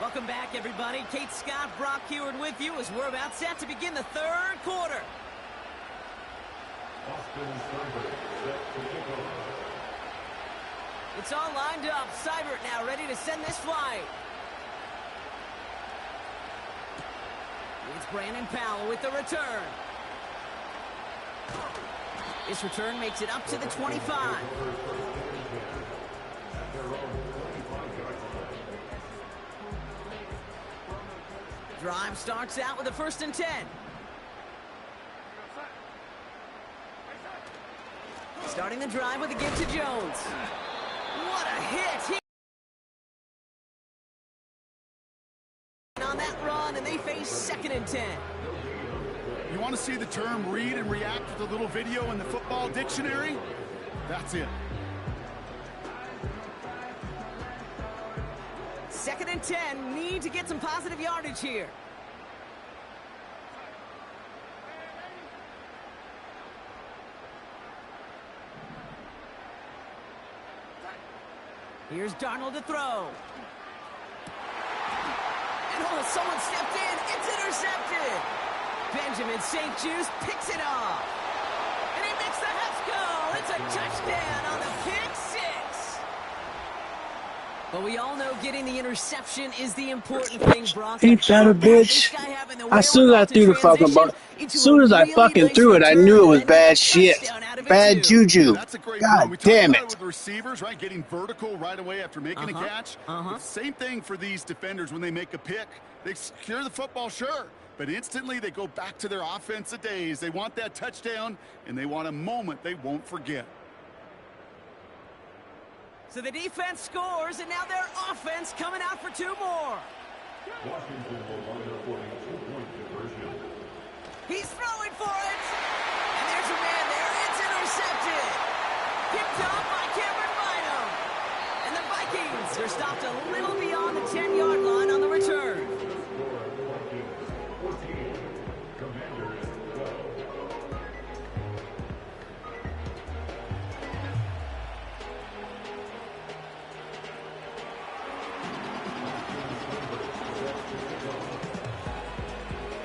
Welcome back, everybody. Kate Scott, Brock Heward with you as we're about set to begin the 3rd quarter. It's all lined up. Seibert now ready to send this flight. It's Brandon Powell with the return. This return makes it up to the 25. Drive starts out with a 1st and 10. Starting the drive with a give to Jones. What a hit! On that run, and they face 2nd and 10. You want to see the term read and react with a little video in the football dictionary? That's it. 2nd and 10, need to get some positive yardage here. Here's Darnold to throw. And oh, someone stepped in. It's intercepted. Benjamin St. Juice picks it off. And he makes the half goal. It's a touchdown on the pick 6. But we all know getting the interception is the important thing, Brock. Ain't that a bitch? As soon as I threw the fucking ball, as soon as I fucking threw it, I knew it was bad shit. Bad juju. That's a great God point. We damn talk about it. with receivers, right? Getting vertical right away after making a catch. Same thing for these defenders when they make a pick. They secure the football, sure, but instantly they go back to their offensive days. They want that touchdown, and they want a moment they won't forget. So the defense scores, and now their offense coming out for 2 more. Washington will line up for a 2-point conversion. He's throwing for it. And there's a man there. It's intercepted. Picked up by Cameron Bynum. And the Vikings are stopped a little beyond the 10-yard line on the return.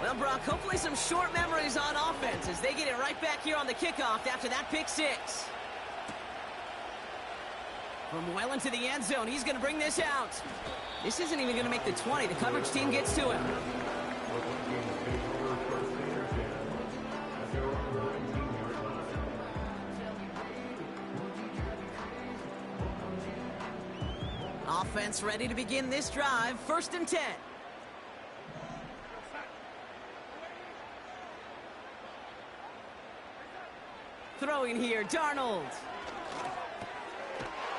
Well, Brock, hopefully some short memories on offense as they get it right back here on the kickoff after that pick 6. From well into the end zone, he's going to bring this out. This isn't even going to make the 20. The coverage team gets to him. Offense ready to begin this drive. 1st and 10. Throwing here, Darnold.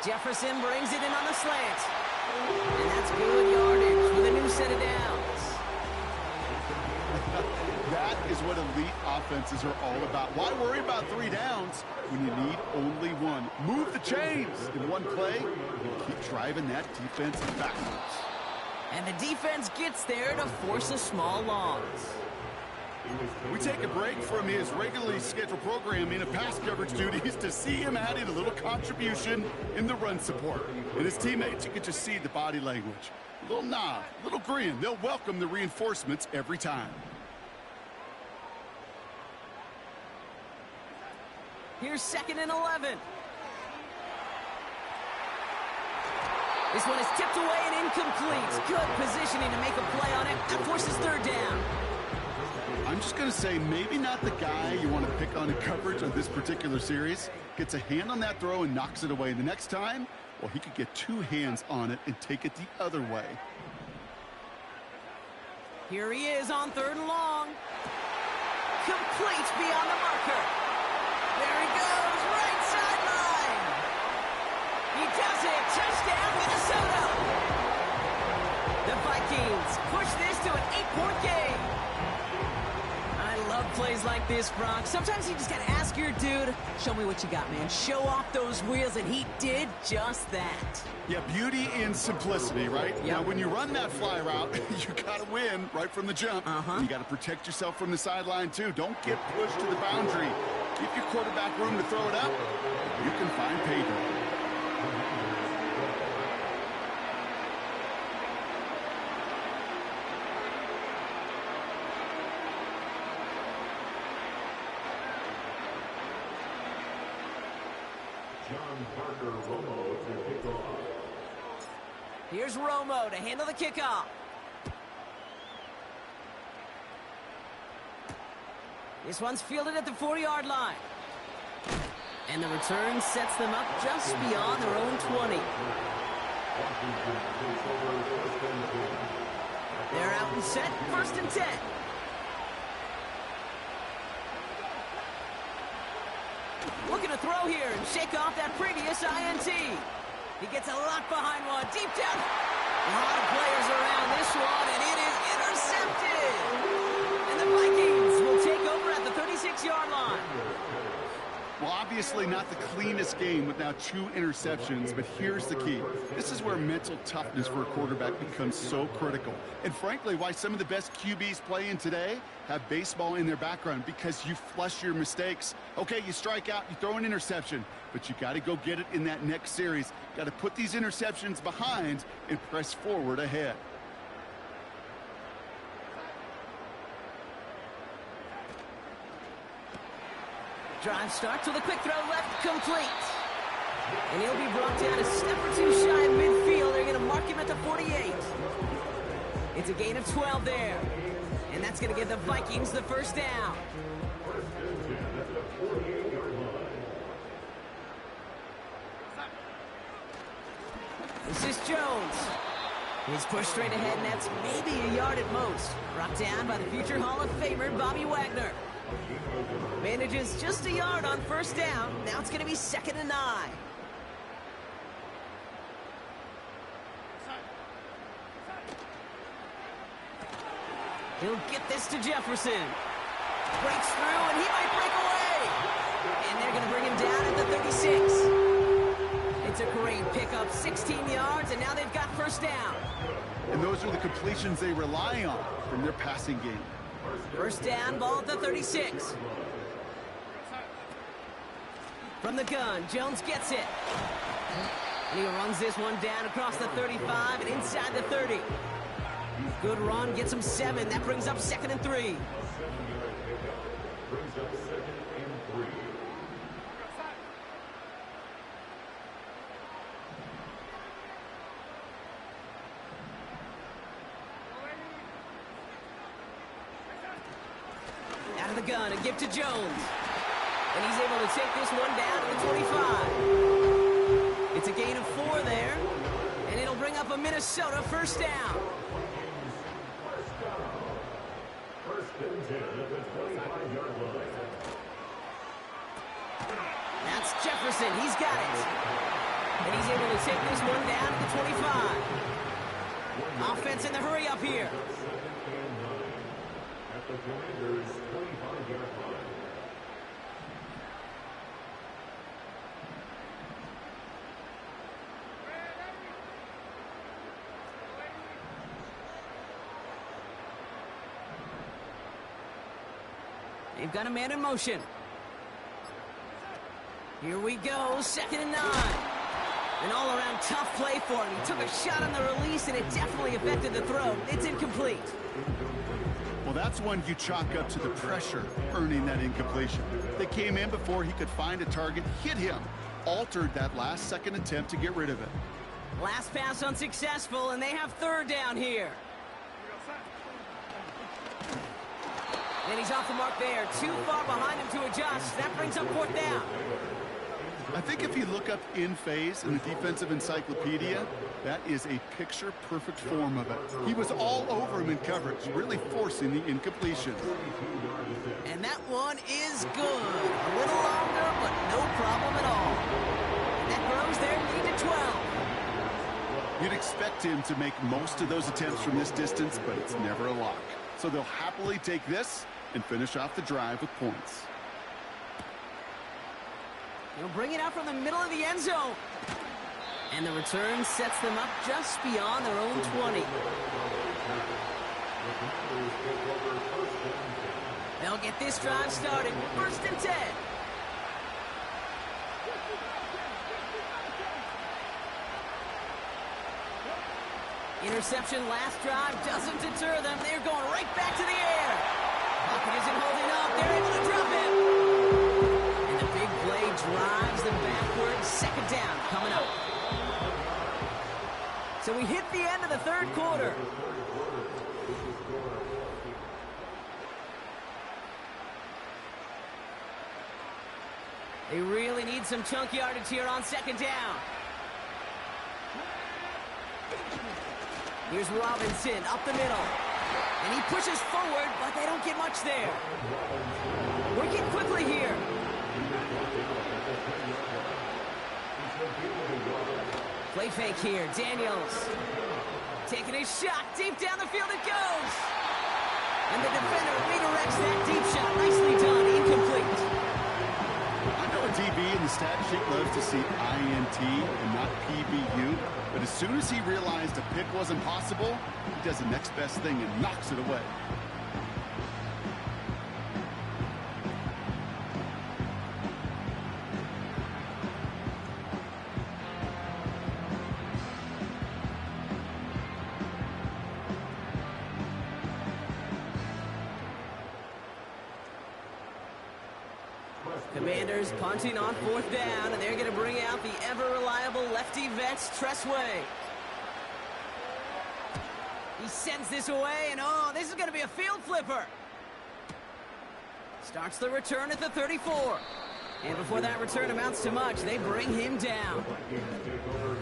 Jefferson brings it in on the slant. And that's good yardage with a new set of downs. That is what elite offenses are all about. Why worry about 3 downs when you need only 1? Move the chains in one play and keep driving that defense backwards. And the defense gets there to force a small loss. We take a break from his regularly scheduled programming of pass coverage duties to see him adding a little contribution in the run support. And his teammates, you can just see the body language. A little nod, a little grin. They'll welcome the reinforcements every time. Here's 2nd and 11. This one is tipped away and incomplete. Good positioning to make a play on it. That forces 3rd down. I'm just going to say maybe not the guy you want to pick on in coverage on this particular series. Gets a hand on that throw and knocks it away. The next time, well, he could get 2 hands on it and take it the other way. Here he is on 3rd and long. Complete beyond the marker. There he goes, right sideline. He does it. Touchdown, Minnesota. The Vikings push this to an 8-point game. I love plays like this, Brock. Sometimes you just got to ask your dude, show me what you got, man. Show off those wheels, and he did just that. Yeah, beauty in simplicity, right? Yep. Now, when you run that fly route, you got to win right from the jump. You got to protect yourself from the sideline, too. Don't get pushed to the boundary. Give your quarterback room to throw it up. You can find pay dirt. Here's Romo to handle the kickoff. This one's fielded at the 40-yard line. And the return sets them up just beyond their own 20. They're out and set, 1st and 10. Looking to throw here and shake off that previous INT. He gets a lock behind one, deep down. A lot of players around this one, and it is intercepted. And the Vikings will take over at the 36-yard line. Well, obviously not the cleanest game with now 2 interceptions, but here's the key. This is where mental toughness for a quarterback becomes so critical. And frankly, why some of the best QBs playing today have baseball in their background, because you flush your mistakes. Okay, you strike out, you throw an interception, but you got to go get it in that next series. Got to put these interceptions behind and press forward ahead. Drive starts with a quick throw left, complete. And he'll be brought down a step or 2 shy of midfield. They're going to 48. It's a gain of 12 there. And that's going to give the Vikings the first down. This is Jones. He's pushed straight ahead, and that's maybe a yard at most. Brought down by the future Hall of Famer, Bobby Wagner. Manages just a yard on first down. Now it's going to be 2nd and 9. He'll get this to Jefferson. Breaks through, and he might break away. And they're going to bring him down at the 36. It's a great pickup, 16 yards, and now they've got first down. And those are the completions they rely on from their passing game. First down, ball at the 36. From the gun, Jones gets it. And he runs this one down across the 35 and inside the 30. Good run, gets him 7. That brings up 2nd and 3. Out of the gun and give to Jones. And he's able to take this one down to the 25. It's a gain of 4 there. And it'll bring up a Minnesota first down. That's Jefferson. He's got it. And he's able to take this one down to the 25. Offense in the hurry up here. They've got a man in motion. Here we go, 2nd and 9. An all-around tough play for him. He took a shot on the release, and it definitely affected the throw. It's incomplete. Well, that's one you chalk up to the pressure earning that incompletion. They came in before he could find a target, hit him, altered that last-second attempt to get rid of it. Last pass unsuccessful, and they have 3rd down here. And he's off the mark there. Too far behind him to adjust. That brings up 4th down. I think if you look up in phase in the defensive encyclopedia, that is a picture-perfect form of it. He was all over him in coverage, really forcing the incompletion. And that one is good. A little longer, but no problem at all. And that grows their lead to 12. You'd expect him to make most of those attempts from this distance, but it's never a lock. So they'll happily take this and finish off the drive with points. He'll bring it out from the middle of the end zone. And the return sets them up just beyond their own 20. They'll get this drive started. 1st and 10. Interception last drive doesn't deter them. They're going right back to the air. Pocket isn't holding up. They're able to drop him. And the big play drives them backwards. 2nd down coming up. So we hit the end of the 3rd quarter. They really need some chunk yardage here on 2nd down. Here's Robinson up the middle. And he pushes forward, but they don't get much there. Working quickly here. Play fake here. Daniels taking a shot. Deep down the field it goes. And the defender redirects that deep shot. Nicely done. Incomplete. I know a DB in the stat sheet loves to see INT and not PBU, but as soon as he realized a pick wasn't possible, he does the next best thing and knocks it away. Commanders punting on 4th down, and they're going to bring out the ever-reliable lefty vets, Tressway. He sends this away, and oh, this is going to be a field flipper. Starts the return at the 34. And before that return amounts to much, they bring him down.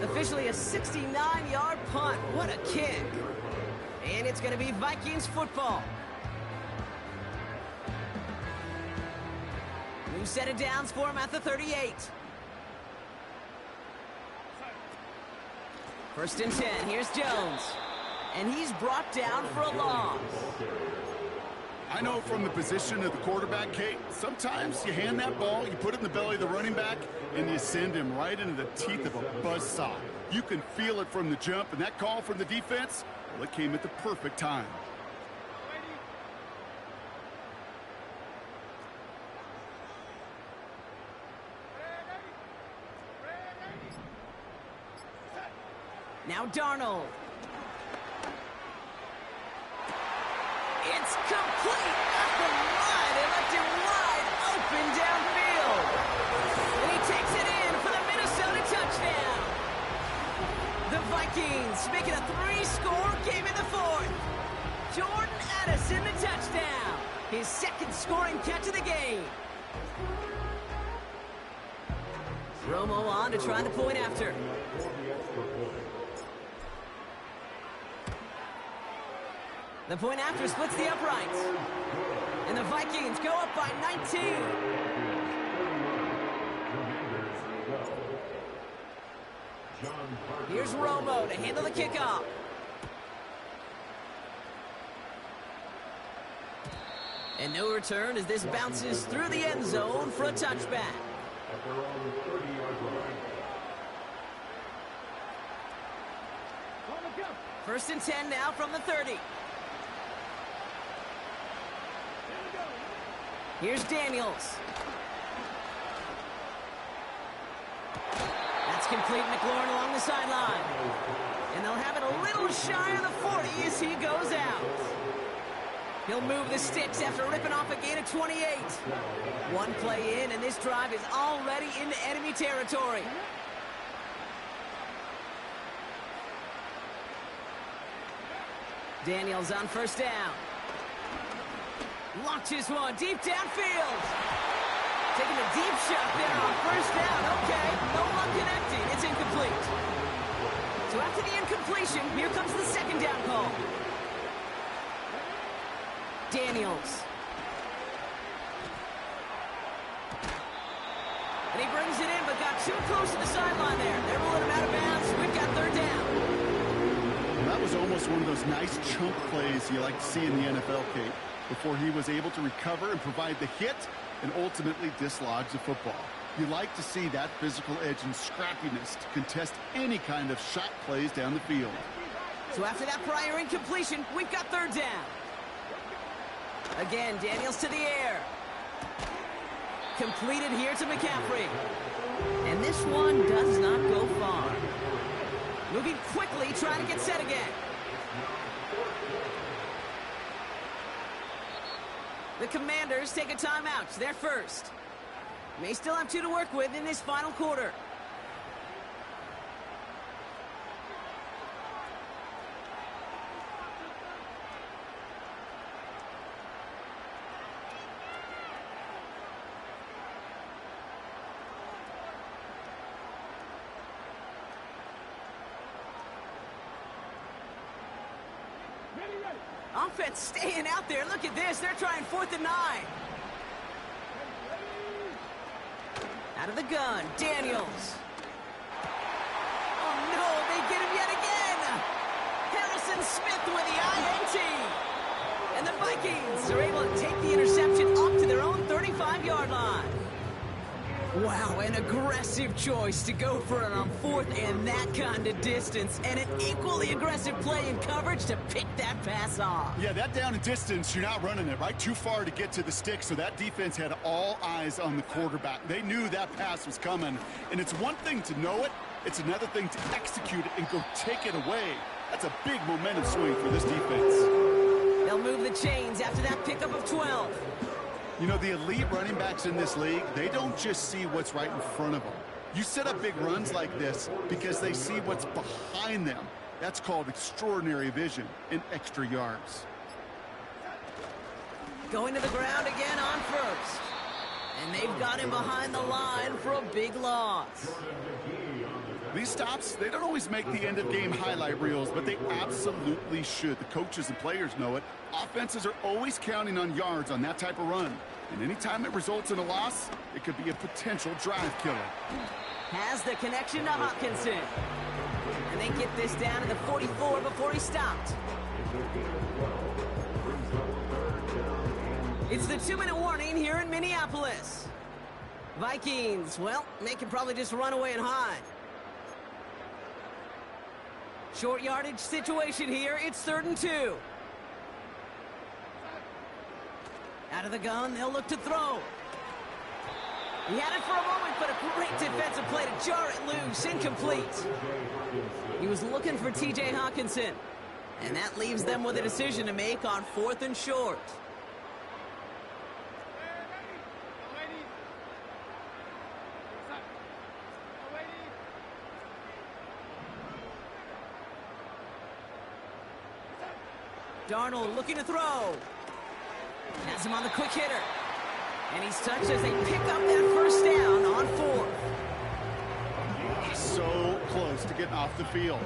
Officially a 69-yard punt. What a kick. And it's going to be Vikings football. New set of downs for him at the 38. First and 10. Here's Jones. And he's brought down for a loss. I know from the position of the quarterback, Kate, sometimes you hand that ball, you put it in the belly of the running back, and you send him right into the teeth of a buzzsaw. You can feel it from the jump, and that call from the defense, well, it came at the perfect time. Now Darnold. It's complete at the line. They left him wide open downfield. And he takes it in for the Minnesota touchdown. The Vikings make it a 3-score game in the fourth. Jordan Addison the touchdown. His second scoring catch of the game. Romo on to try the point after. The point after splits the uprights. And the Vikings go up by 19. Here's Romo to handle the kickoff. And no return as this bounces through the end zone for a touchback. First and 10 now from the 30. Here's Daniels. That's complete. McLaurin along the sideline. And they'll have it a little shy of the 40 as he goes out. He'll move the sticks after ripping off a gain of 28. One play in, and this drive is already into enemy territory. Daniels on first down. Launches one deep downfield. Taking a deep shot there on first down. Okay, no luck connecting. It's incomplete. So after the incompletion, here comes the second down call. Daniels. And he brings it in, but got too close to the sideline there. They're rolling him out of bounds. We've got third down. That was almost one of those nice chunk plays you like to see in the NFL, Kate, before he was able to recover and provide the hit and ultimately dislodge the football. You like to see that physical edge and scrappiness to contest any kind of shot plays down the field. So after that prior incompletion, we've got third down. Again, Daniels to the air. Completed here to McCaffrey. And this one does not go far. Moving quickly, trying to get set again. The Commanders take a timeout. They're first. May still have 2 to work with in this final quarter. Offense staying out there. Look at this. They're trying 4th and 9. Out of the gun, Daniels. Oh, no, they get him yet again. Harrison Smith with the INT. And the Vikings are able to take the interception up to their own 35-yard line. Wow, an aggressive choice to go for it on 4th and that kind of distance. And an equally aggressive play in coverage to pick that pass off. Yeah, that down and distance, you're not running it, right? Too far to get to the stick, so that defense had all eyes on the quarterback. They knew that pass was coming. And it's one thing to know it, it's another thing to execute it and go take it away. That's a big momentum swing for this defense. They'll move the chains after that pickup of 12. You know, the elite running backs in this league, they don't just see what's right in front of them. You set up big runs like this because they see what's behind them. That's called extraordinary vision and extra yards. Going to the ground again on first. And they've got him behind the line for a big loss. These stops, they don't always make the end-of-game highlight reels, but they absolutely should. The coaches and players know it. Offenses are always counting on yards on that type of run. And anytime it results in a loss, it could be a potential drive killer. Has the connection to Hawkinson. And they get this down to the 44 before he stopped. It's the 2-minute warning here in Minneapolis. Vikings, well, they can probably just run away and hide. Short yardage situation here. It's 3rd and 2. Out of the gun, they'll look to throw. He had it for a moment, but a great defensive play to jar it loose. Incomplete. He was looking for T.J. Hawkinson. And that leaves them with a decision to make on 4th and short. Darnold looking to throw. Has him on the quick hitter. And he's touched as they pick up that first down on 4th. So close to getting off the field.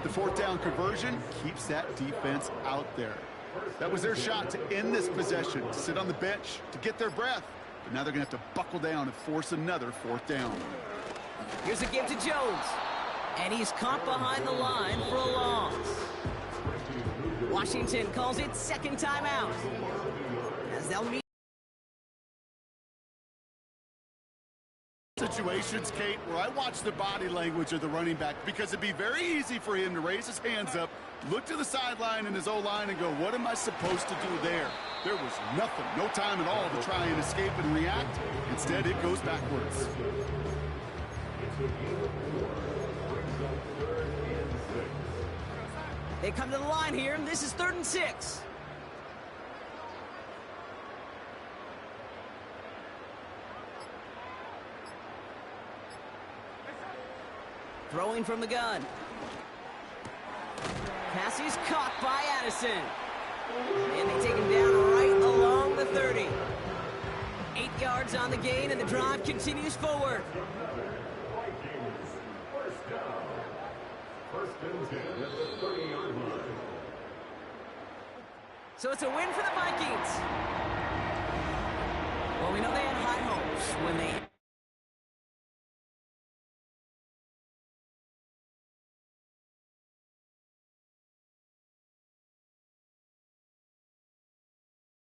The 4th down conversion keeps that defense out there. That was their shot to end this possession, to sit on the bench, to get their breath. But now they're going to have to buckle down and force another 4th down. Here's a give to Jones. And he's caught behind the line for a loss. Washington calls it 2nd timeout. As they'll meet. Situations, Kate, where I watch the body language of the running back because it'd be very easy for him to raise his hands up, look to the sideline in his O-line and go, what am I supposed to do there? There was nothing, no time at all to try and escape and react. Instead, it goes backwards. They come to the line here, and this is 3rd and 6. Throwing from the gun. Pass is caught by Addison. And they take him down right along the 30. 8 yards on the gain, and the drive continues forward. So it's a win for the Vikings. Well, we know they had high hopes when they